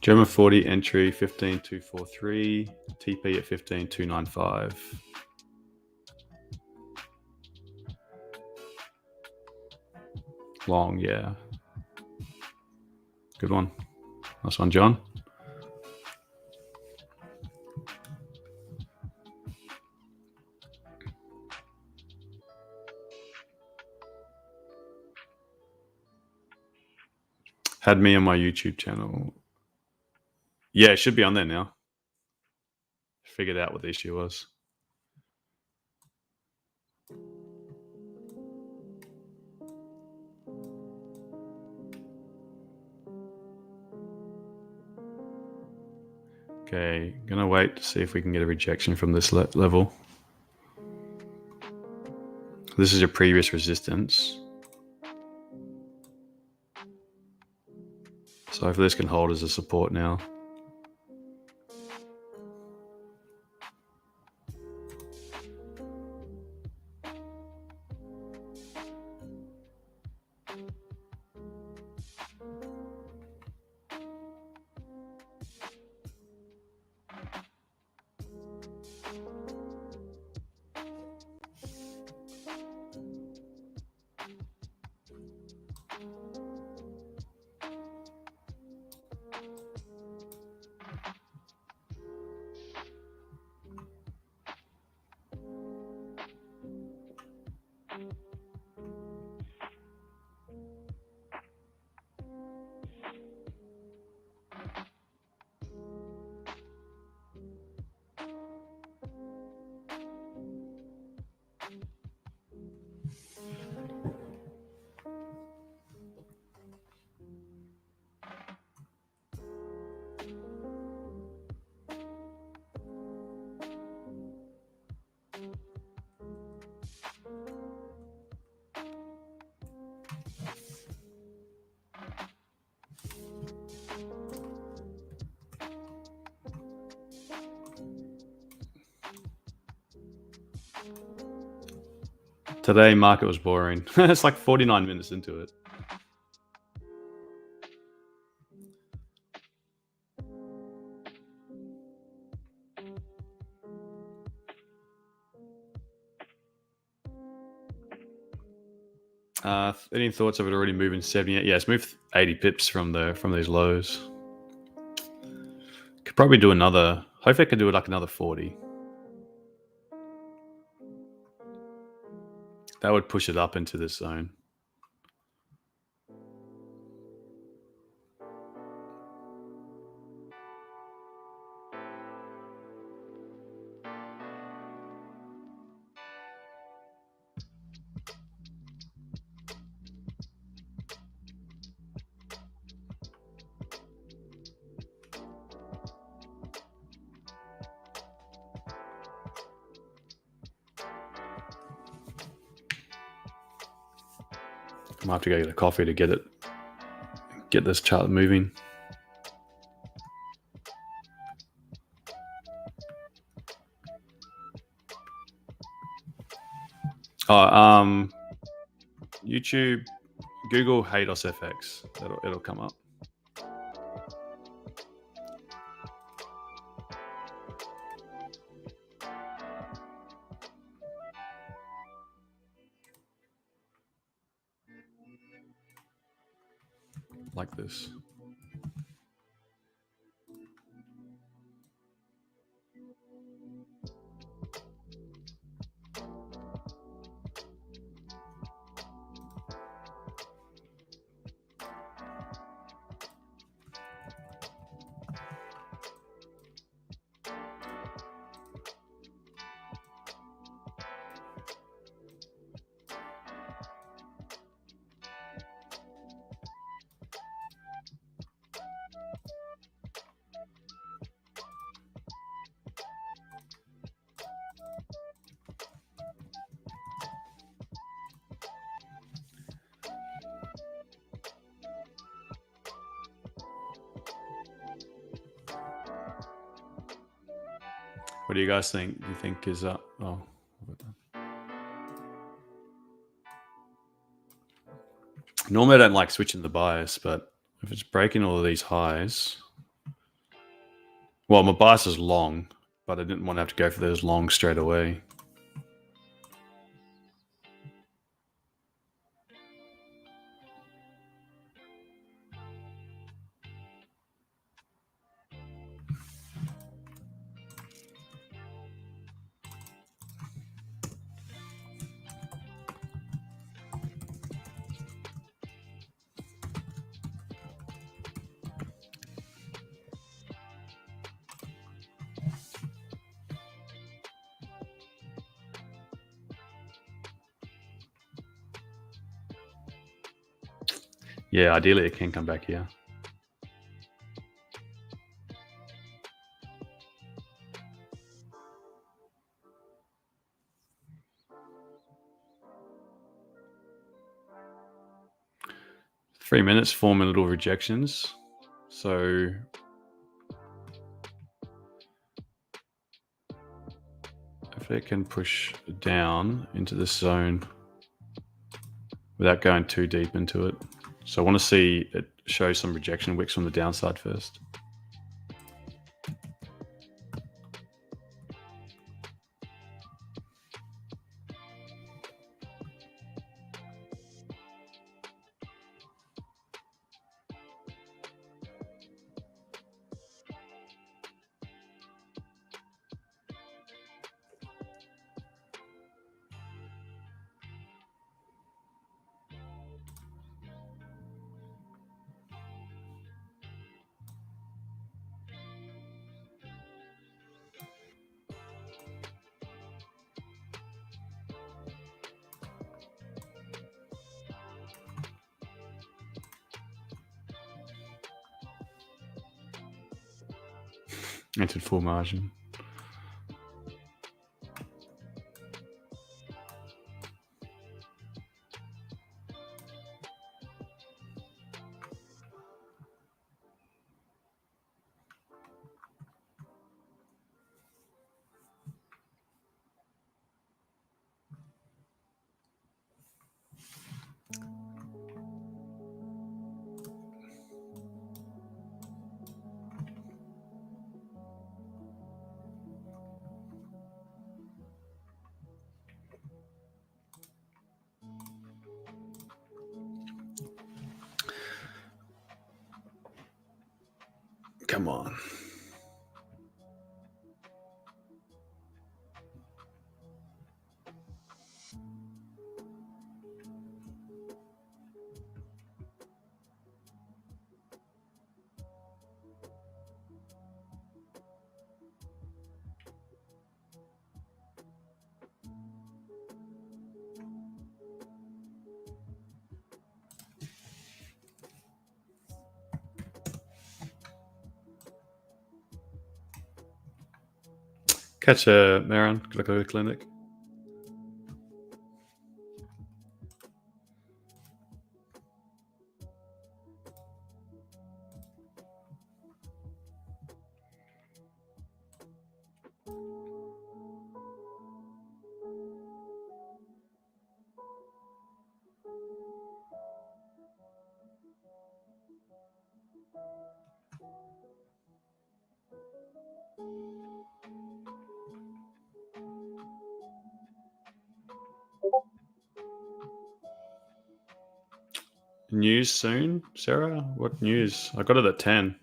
German 40 entry 15243, TP at 15295. Long, yeah. Good one. Nice one, John. Had me on my YouTube channel. Yeah, it should be on there now. Figured out what the issue was. Okay, gonna wait to see if we can get a rejection from this level. This is your previous resistance. So hopefully this can hold as a support now. Today, market was boring. It's like 49 minutes into it. Any thoughts of it already moving 78? Yeah, it's moved 80 pips from these lows. Could probably do another. Hopefully, I could do like another 40. That would push it up into this zone. I might have to go get a coffee to get this chart moving. Oh, YouTube, Google HaydosFx. It'll come up. like this. What do you guys think? Do you think is up? Oh, normally I don't like switching the bias, but if it's breaking all of these highs, well, my bias is long, but I didn't want to have to go for those long straight away. Yeah, ideally it can come back here. Three minutes, 4 minute little rejections. So if it can push down into this zone without going too deep into it. So I want to see it show some rejection wicks from the downside first. Entered full margin. Come on. Catch a Marin. Could I go to the clinic? news soon, Sarah? What news? I got it at 10.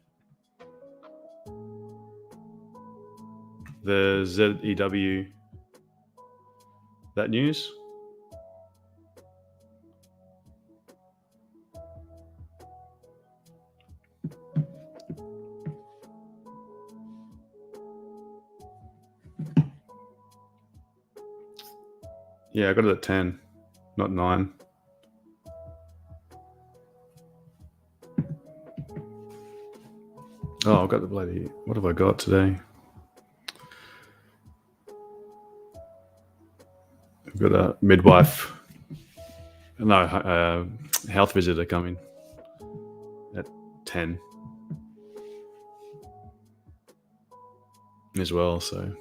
The ZEW. That news? Yeah, I got it at 10, not 9. Oh, I've got the bloody... What have I got today? I've got a midwife... No, health visitor coming at 10 as well, so...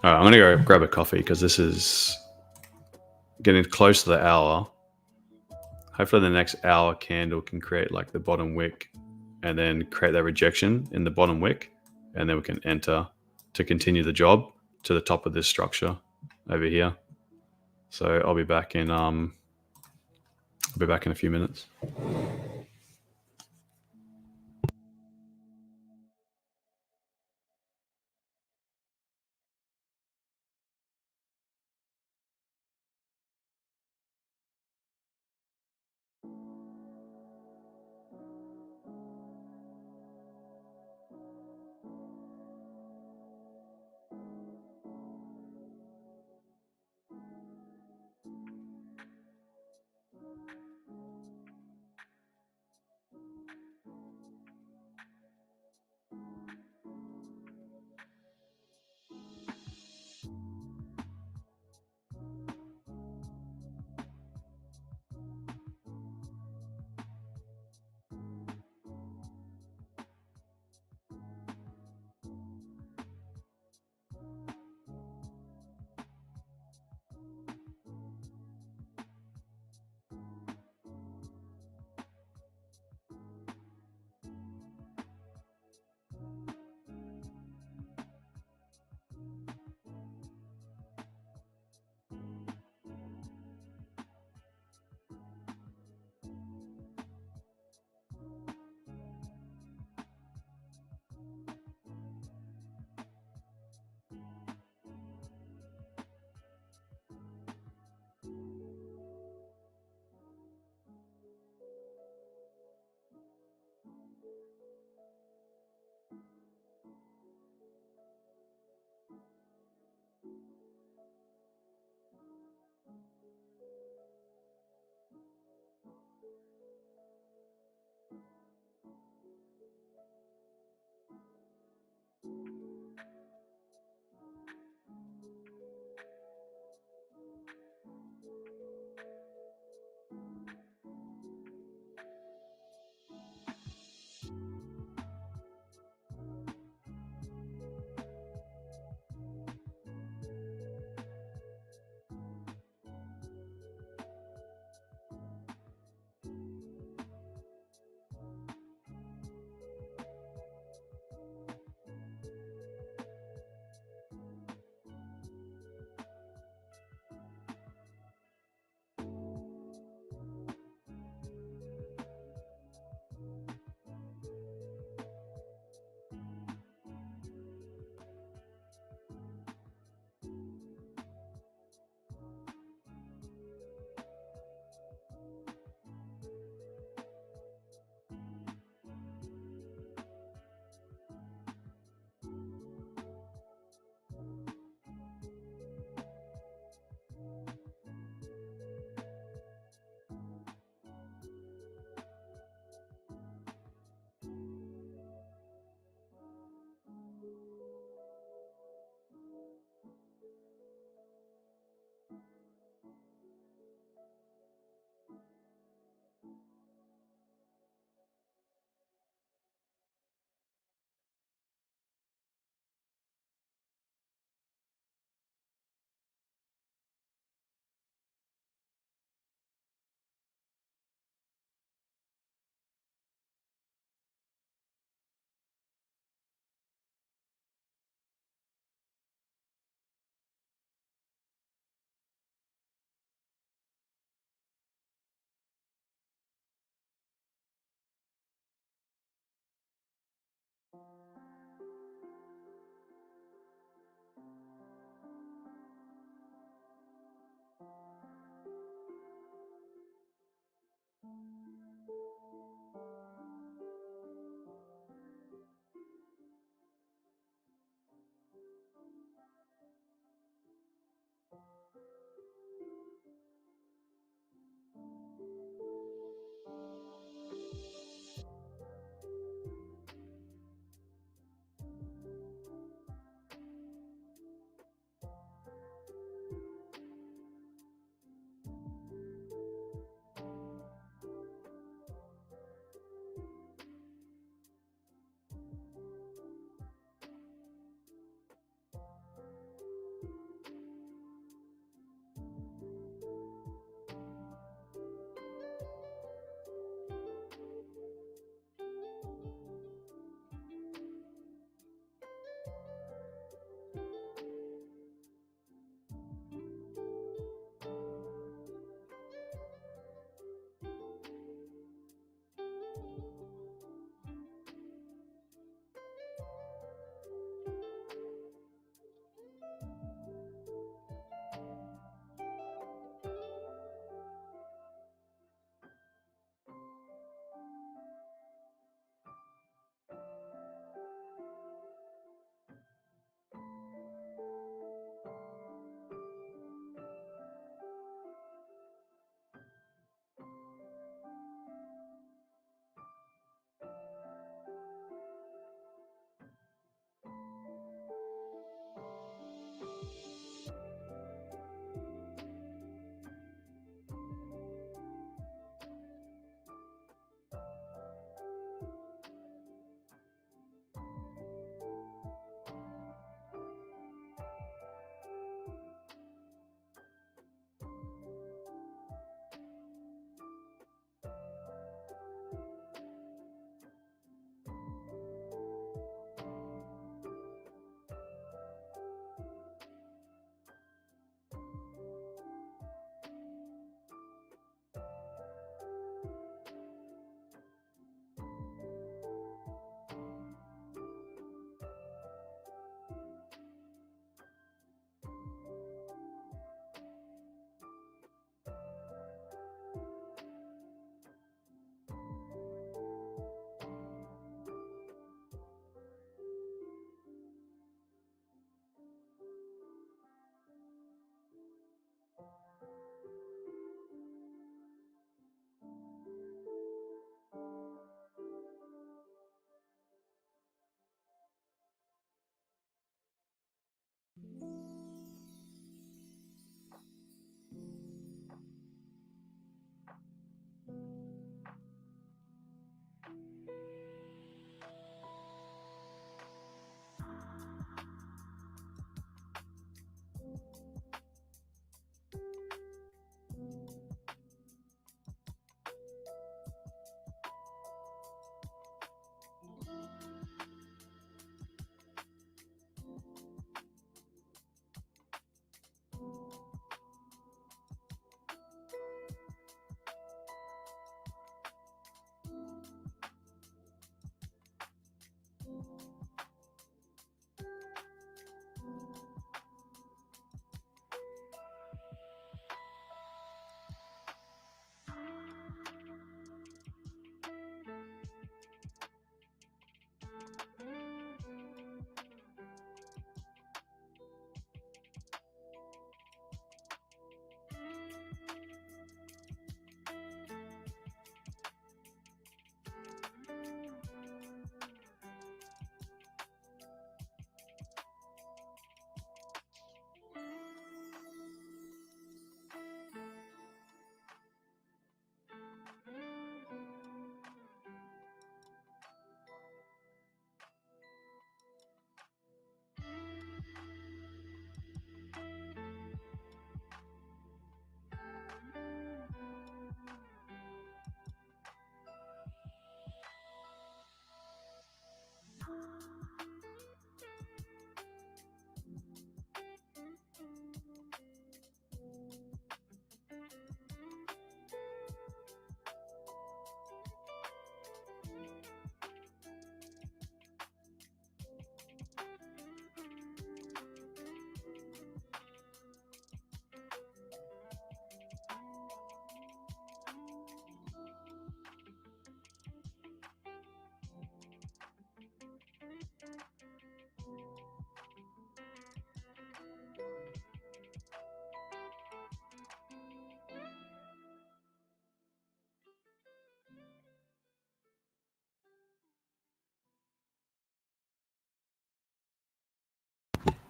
All right, I'm going to go grab a coffee because this is getting close to the hour. Hopefully the next hour candle can create like the bottom wick and then create that rejection in the bottom wick. And then we can enter to continue the job to the top of this structure over here. So I'll be back in a few minutes.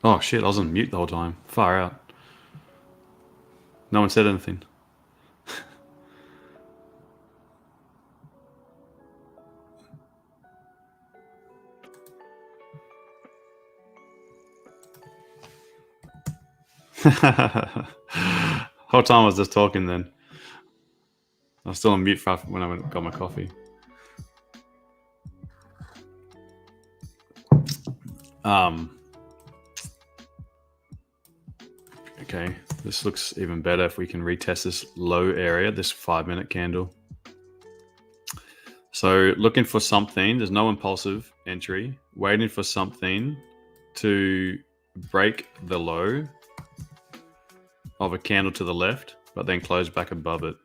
Oh shit, I was on mute the whole time. Far out. No one said anything. Whole time I was just talking then. I was still on mute for when I went got my coffee. Okay, this looks even better if we can retest this low area, this 5-minute candle. So looking for something, there's no impulsive entry, waiting for something to break the low of a candle to the left, but then close back above it.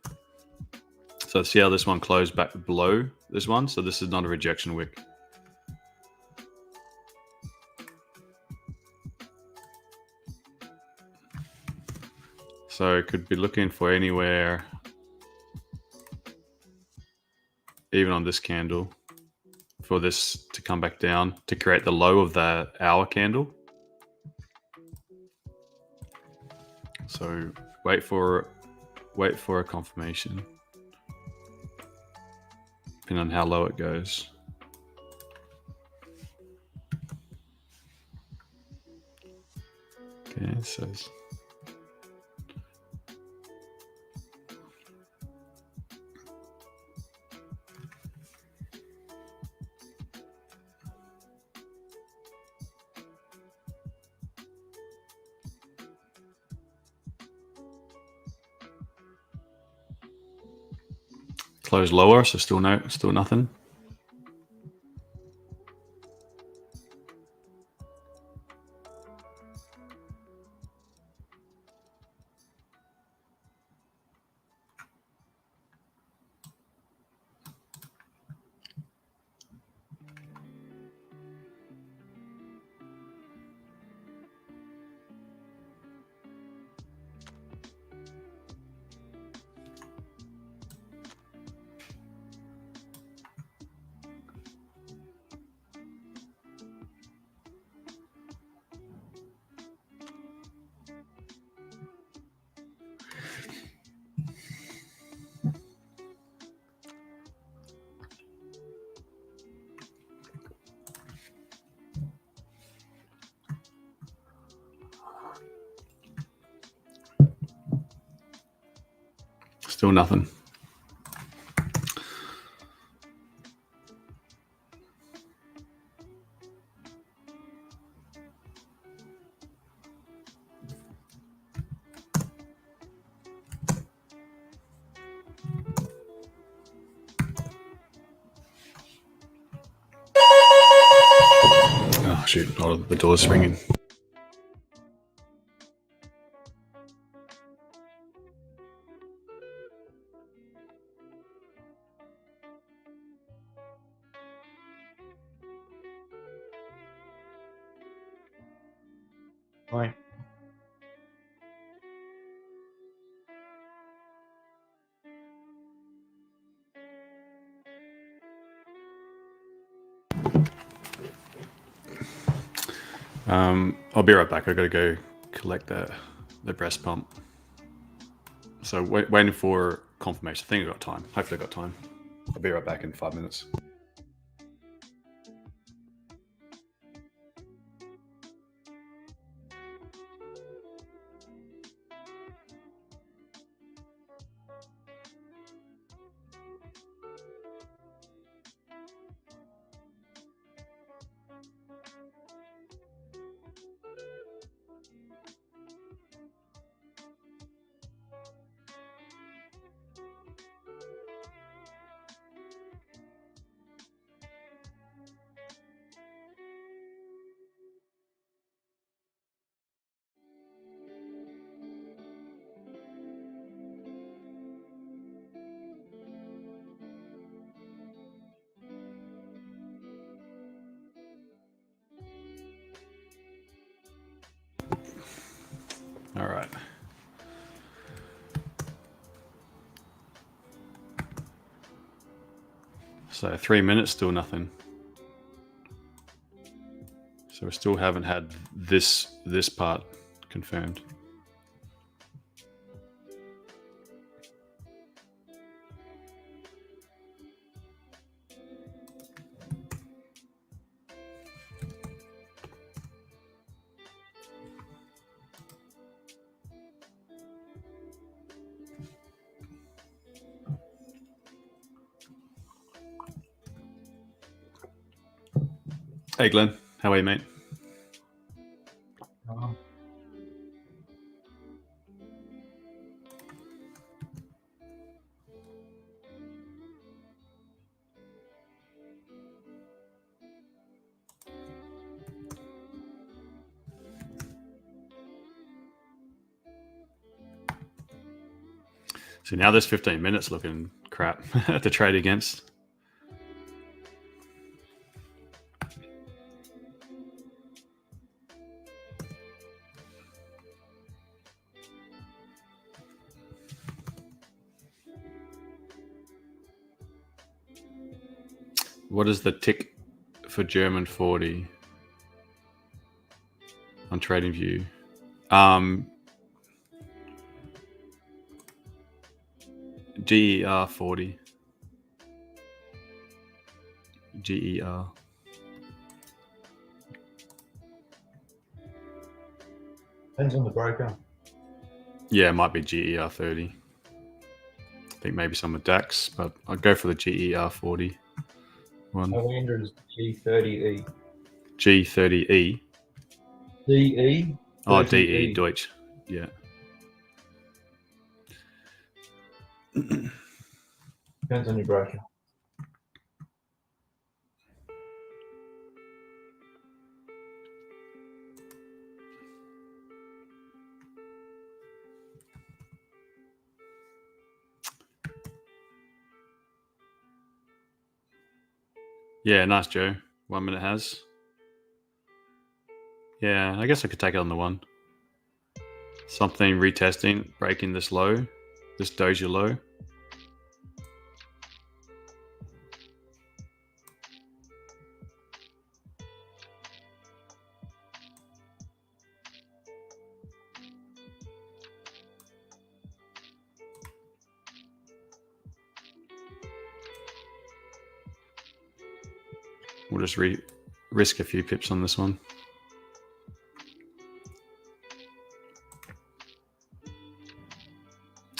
So see how this one closed back below this one? So this is not a rejection wick. So could be looking for anywhere, even on this candle, for this to come back down to create the low of the hour candle. So wait for a confirmation, depending on how low it goes. Okay, it says close lower, so still nothing. Still nothing. Oh shoot, oh, the door's ringing. Right. I'll be right back. I gotta go collect the breast pump. So waiting for confirmation. I think I got time. Hopefully I got time. I'll be right back in 5 minutes. All right. So 3 minutes, still nothing. So we still haven't had this part confirmed. Hey Glenn, how are you, mate? So now there's 15 minutes looking crap to trade against. What is the tick for German 40 on TradingView? GER 40. GER. Depends on the broker. Yeah, it might be GER 30. I think maybe some of DAX, but I'll go for the GER 40 one. Highlander is G30E. G30E. DE. Oh, DE, Deutsch. Yeah. Depends on your broker. Yeah, nice, Joe. 1 minute has. Yeah, I guess I could take it on the one. Something retesting, breaking this low, this doja low. We'll just risk a few pips on this one.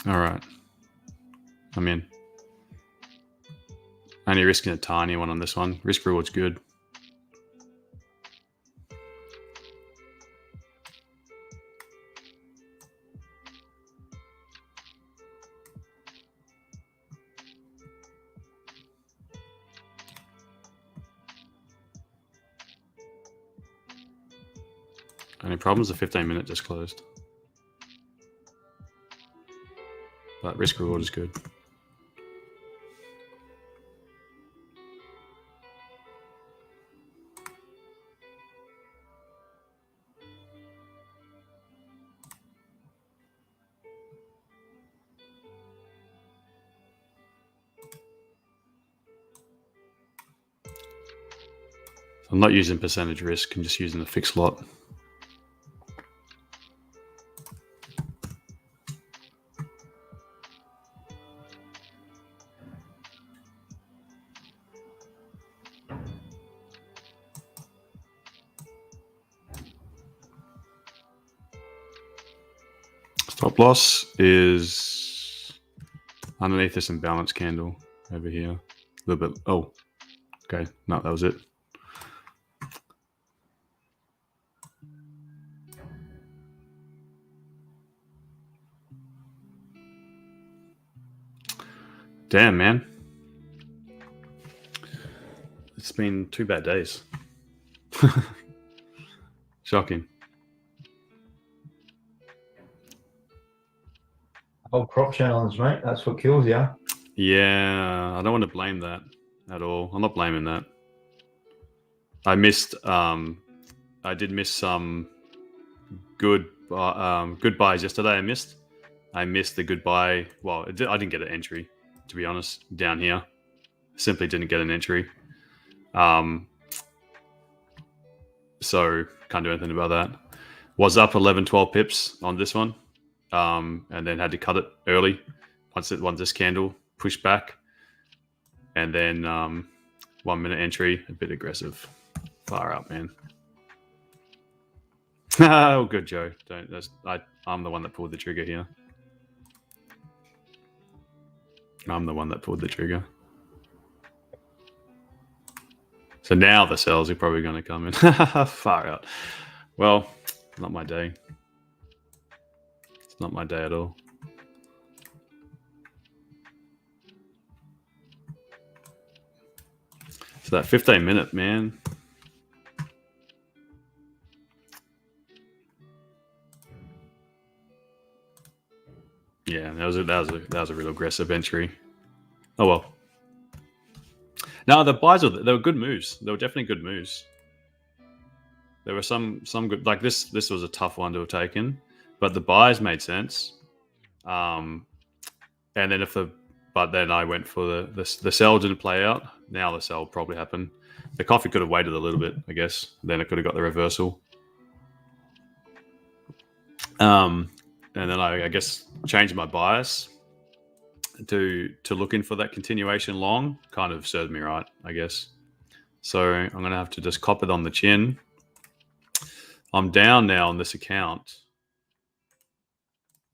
All right. I'm in. Only risking a tiny one on this one. Risk reward's good. Any problems? The 15-minute just closed. But risk reward is good. I'm not using percentage risk, I'm just using the fixed lot. Stop loss is underneath this imbalance candle over here. A little bit. Oh, okay. No, that was it. Damn, man. It's been 2 bad days. Shocking. Oh, crop challenge, mate. That's what kills you. Yeah, I don't want to blame that at all. I'm not blaming that. I missed. I did miss some good buys yesterday. I missed the good buy. Well, I didn't get an entry, to be honest. Down here, simply didn't get an entry. so can't do anything about that. Was up 11, 12 pips on this one, and then had to cut it early once this candle pushed back, and then 1 minute entry, a bit aggressive. Far out, man. Oh, good, Joe. I'm the one that pulled the trigger here. I'm the one that pulled the trigger. So now the sells are probably going to come in. Far out. Well, not my day. It's not my day at all. So that 15-minute, man. Yeah, that was a real aggressive entry. Oh well. No, the buys they were good moves. They were definitely good moves. There were some good, like this was a tough one to have taken, but the buys made sense. And then but then I went for the sell didn't play out. Now the sell probably happened. The coffee could have waited a little bit, I guess. Then it could have got the reversal. And then I guess changed my bias to looking for that continuation long. Kind of served me right, I guess. So I'm going to have to just cop it on the chin. I'm down now on this account.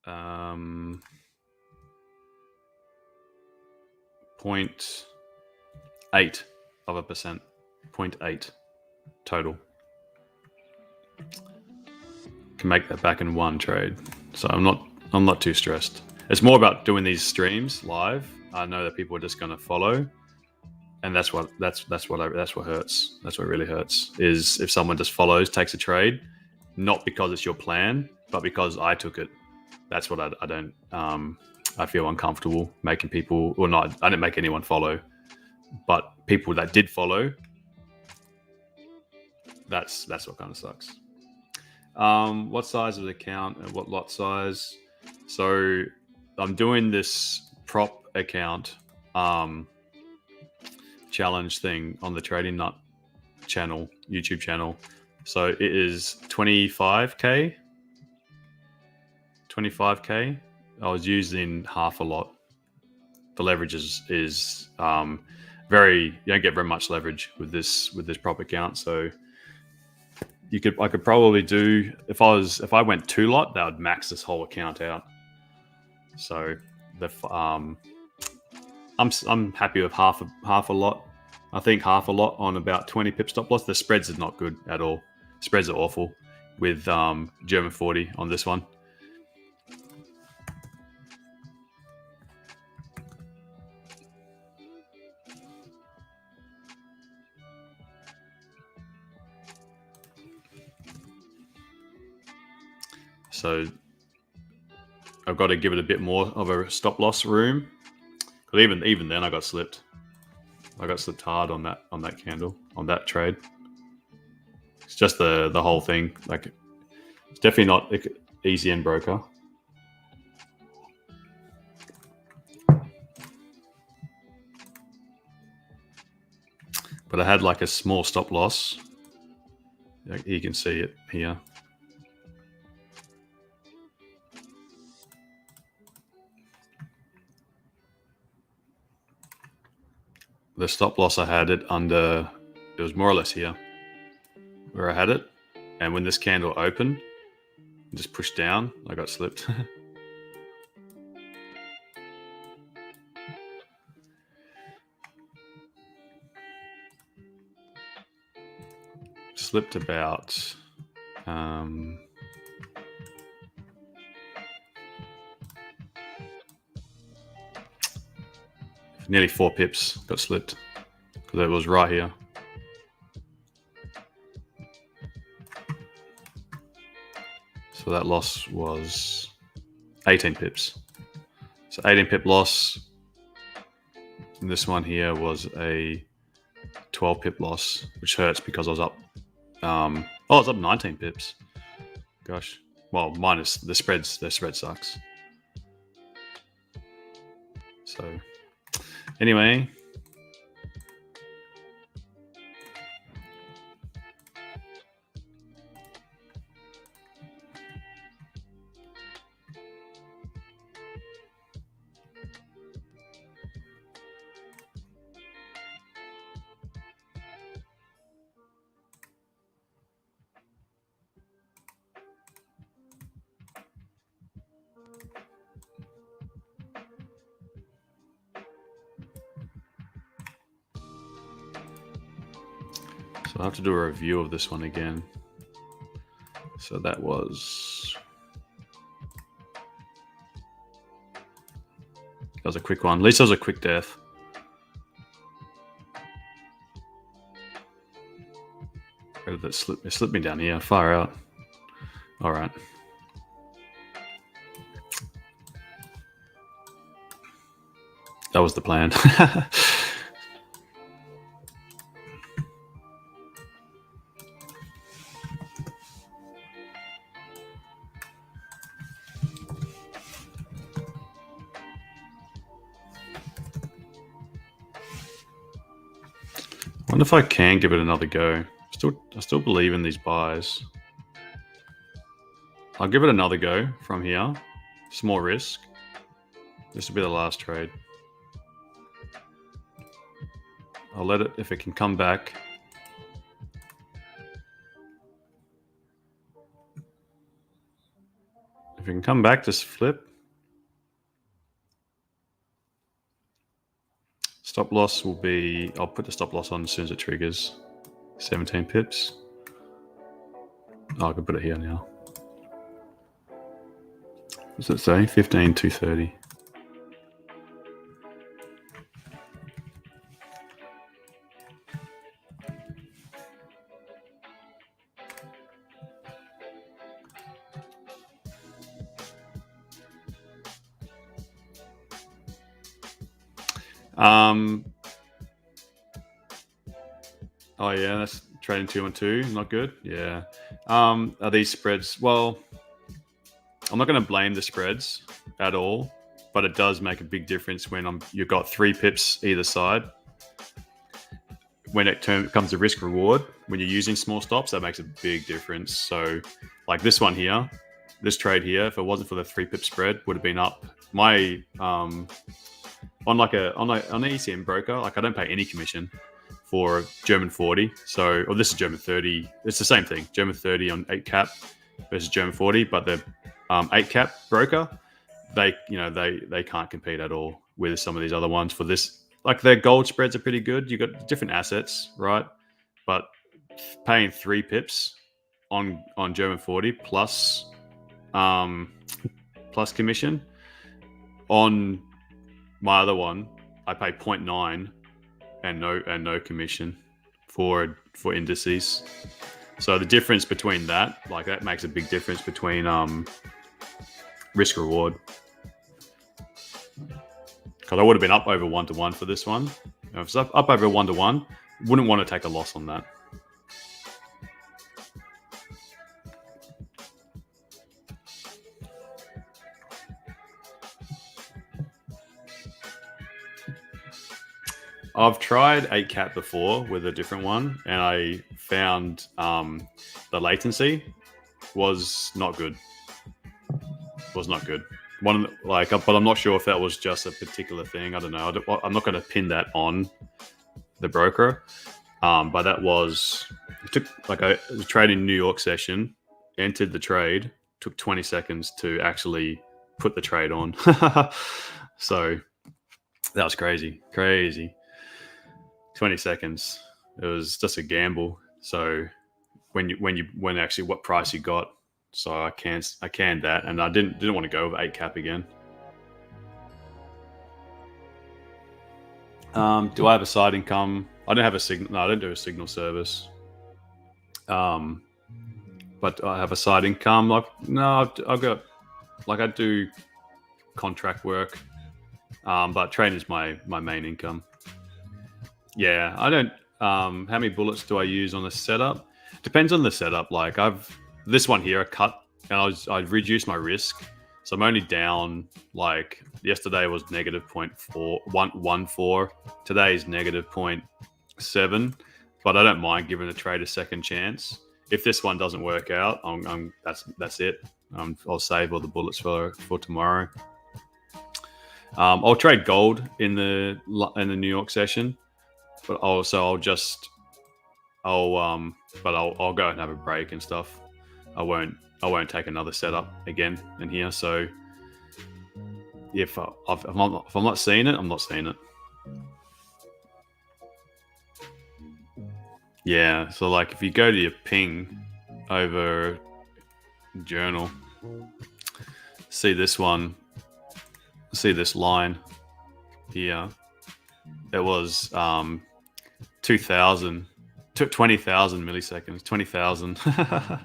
0.8% of a percent. 0.8 total. Can make that back in one trade. So I'm not too stressed. It's more about doing these streams live. I know that people are just going to follow, and that's what hurts. That's what really hurts is if someone just follows, takes a trade, not because it's your plan, but because I took it. That's what I don't. I feel uncomfortable making people, or not. I didn't make anyone follow, but people that did follow. That's what kind of sucks. What size of the account and what lot size? So I'm doing this prop account challenge thing on the TRADINGNUT channel, YouTube channel. So it is 25k. 25k. I was using half a lot. The leverage is very, you don't get very much leverage with this prop account. So I could probably do, if I went 2 lot, that would max this whole account out. So I'm happy with half a lot. I think half a lot on about 20 pip stop loss. The spreads is not good at all. Spreads are awful with German 40 on this one. So I've got to give it a bit more of a stop loss room. Because even then I got slipped. I got slipped hard on that candle, on that trade. It's just the whole thing. Like, it's definitely not easy in broker. But I had like a small stop loss. You can see it here. The stop loss I had it under, it was more or less here where I had it. And when this candle opened, just pushed down, I got slipped. Slipped about nearly 4 pips got slipped because it was right here. So that loss was 18 pips. So 18 pip loss. And this one here was a 12 pip loss, which hurts because I was up. I was up 19 pips. Gosh. Well, minus the spreads. The spread sucks. So anyway. So I'll have to do a review of this one again. So that was a quick one. At least it was a quick death. Where did that slip? It slipped me down here. Far out. All right. That was the plan. I wonder if I can give it another go. I still believe in these buys. I'll give it another go from here. Small risk. This will be the last trade. I'll let it, if it can come back. If it can come back, just flip. Stop loss will be, I'll put the stop loss on as soon as it triggers. 17 pips. Oh, I can put it here now. What does it say? 15,230. Oh yeah, that's trading 2 on 2. Not good. Yeah. Are these spreads? Well, I'm not going to blame the spreads at all, but it does make a big difference when you've got 3 pips either side. When it comes to risk reward, when you're using small stops, that makes a big difference. So, like this one here, this trade here, if it wasn't for the 3 pip spread, would have been up. My on an ECM broker, like I don't pay any commission for German 40. So, or this is German 30. It's the same thing. German 30 on 8 cap versus German 40, but the 8 cap broker, they can't compete at all with some of these other ones for this. Like their gold spreads are pretty good. You got different assets, right? But paying 3 pips on German 40 plus commission. On my other one, I pay 0.9 and no commission for indices. So the difference between that, like that makes a big difference between risk reward. Because I would have been up over 1-to-1 for this one. If it's up over 1-to-1, wouldn't want to take a loss on that. I've tried 8 cap before with a different one, and I found the latency was not good. Was not good. But I'm not sure if that was just a particular thing. I don't know. I'm not going to pin that on the broker. But that was, it took like a trading New York session, entered the trade, took 20 seconds to actually put the trade on. So that was crazy. 20 seconds. It was just a gamble. So when actually what price you got. So I canned that, and I didn't want to go with 8 cap again. Do I have a side income? I don't have a signal. No, I don't do a signal service. But I have a side income. I've got I do contract work. But trading is my main income. Yeah, I don't. How many bullets do I use on the setup? Depends on the setup. Like this one here, I cut, and I reduced my risk. So I'm only down, like, yesterday was negative 0.14. Today is negative 0.7. But I don't mind giving the trade a second chance. If this one doesn't work out, that's it. I'll save all the bullets for tomorrow. I'll trade gold in the New York session, but I'll go and have a break and stuff. I won't take another setup again in here. So if I'm not seeing it, I'm not seeing it. Yeah, so like if you go to your ping over journal, see this one, see this line here. It was 20,000 milliseconds, 20,000. Can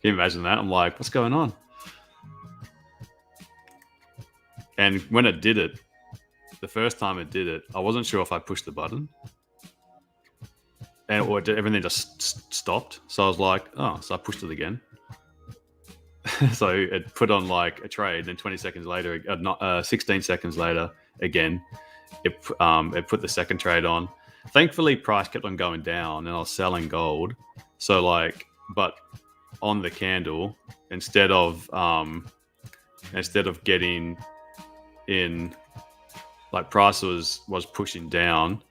you imagine that? I'm like, what's going on? And when it did it, the first time it did it, I wasn't sure if I pushed the button and or everything just stopped. So I was like, oh, so I pushed it again. So it put on like a trade. Then 20 seconds later, 16 seconds later, again, it put the second trade on. Thankfully, price kept on going down, and I was selling gold. So like, but on the candle, instead of getting in, like price was pushing down,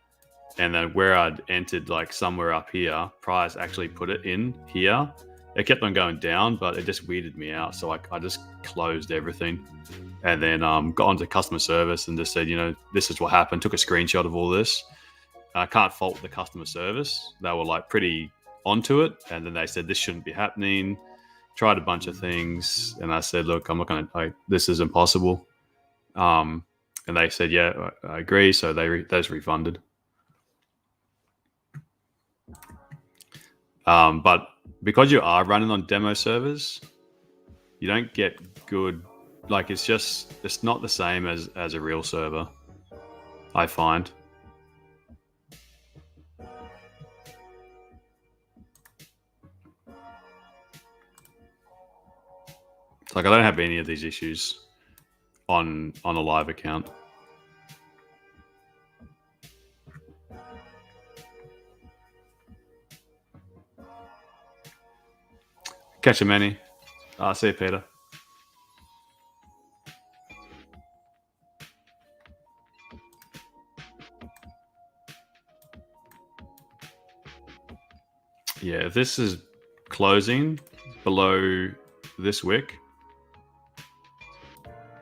and then where I'd entered like somewhere up here, price actually put it in here. It kept on going down, but it just weirded me out. So I just closed everything, and then got onto customer service and just said, this is what happened. Took a screenshot of all this. I can't fault the customer service. They were like pretty onto it, and then they said this shouldn't be happening. Tried a bunch of things, and I said, look, I'm not going to. This is impossible. And they said, yeah, I agree. So they just refunded. But because you are running on demo servers, you don't get good. Like it's not the same as a real server, I find. It's like I don't have any of these issues on a live account. Catch you, Manny. See you, Peter. Yeah, if this is closing below this wick,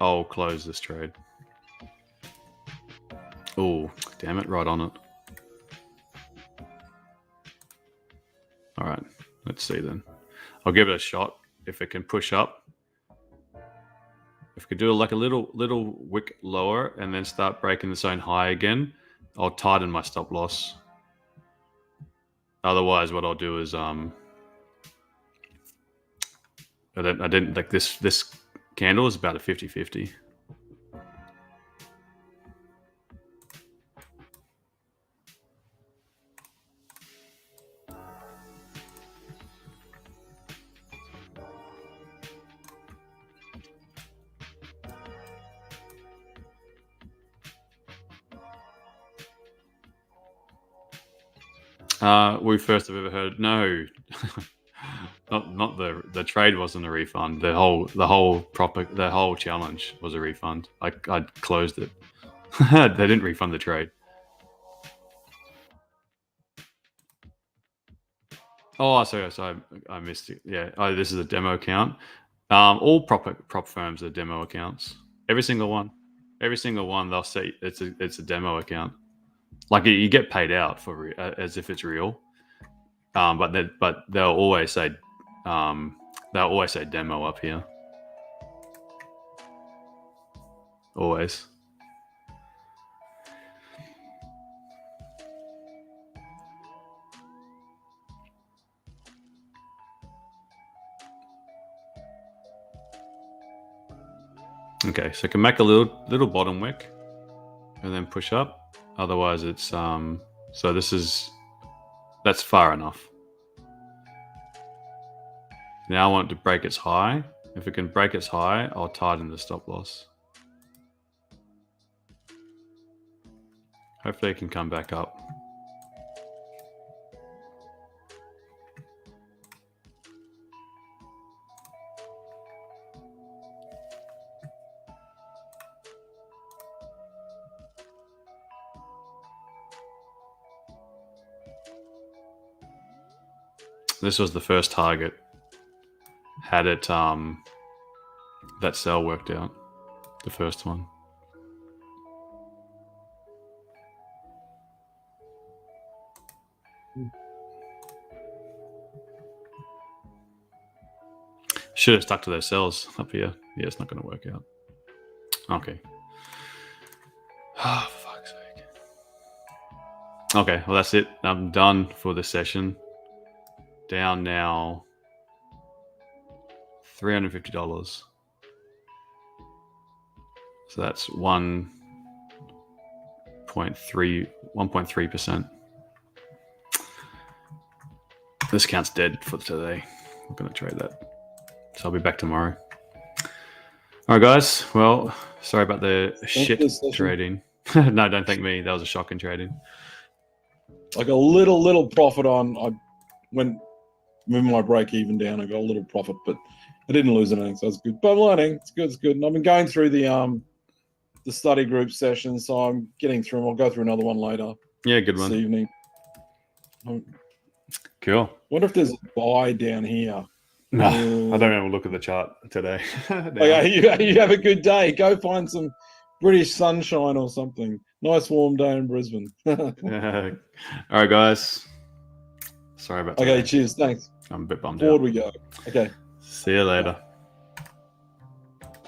I'll close this trade. Oh, damn it, right on it. All right, let's see then. I'll give it a shot if it can push up. If it could do like a little wick lower and then start breaking the zone high again, I'll tighten my stop loss. Otherwise, what I'll do is I didn't like this candle is about a 50-50. We first have ever heard. No, not the trade wasn't a refund. The whole challenge was a refund. I closed it. They didn't refund the trade. Oh, sorry, I missed it. Yeah. Oh, this is a demo account. All prop firms are demo accounts. Every single one. They'll say it's a demo account. Like you get paid out for as if it's real, but they'll always say demo up here. Always. Okay, so I can make a little bottom wick and then push up. Otherwise, it's so that's far enough. Now I want it to break its high. If it can break its high, I'll tighten the stop loss. Hopefully it can come back up. This was the first target. Had it that sell worked out, the first one. Should have stuck to those cells up here. Yeah, it's not going to work out. Okay. Oh, for fuck's sake. Okay, well, that's it. I'm done for the session. Down now $350. So that's 1.3%. This account's dead for today. I'm going to trade that. So I'll be back tomorrow. All right, guys. Well, sorry about the shit trading. No, don't thank me. That was a shocking trading. Like a little profit on. I went moving my break even down. I got a little profit, but I didn't lose anything, so it's good. But I'm learning. It's good. It's good. And I've been going through the study group session, so I'm getting through them. I'll go through another one later. Yeah, good this one. evening. Cool. Wonder if there's a buy down here. No, I don't even look at the chart today. Okay, you have a good day. Go find some British sunshine or something. Nice warm day in Brisbane. All right, guys. Sorry about that. Okay, cheers. Thanks. I'm a bit bummed Forward out. we go. Okay. See you later.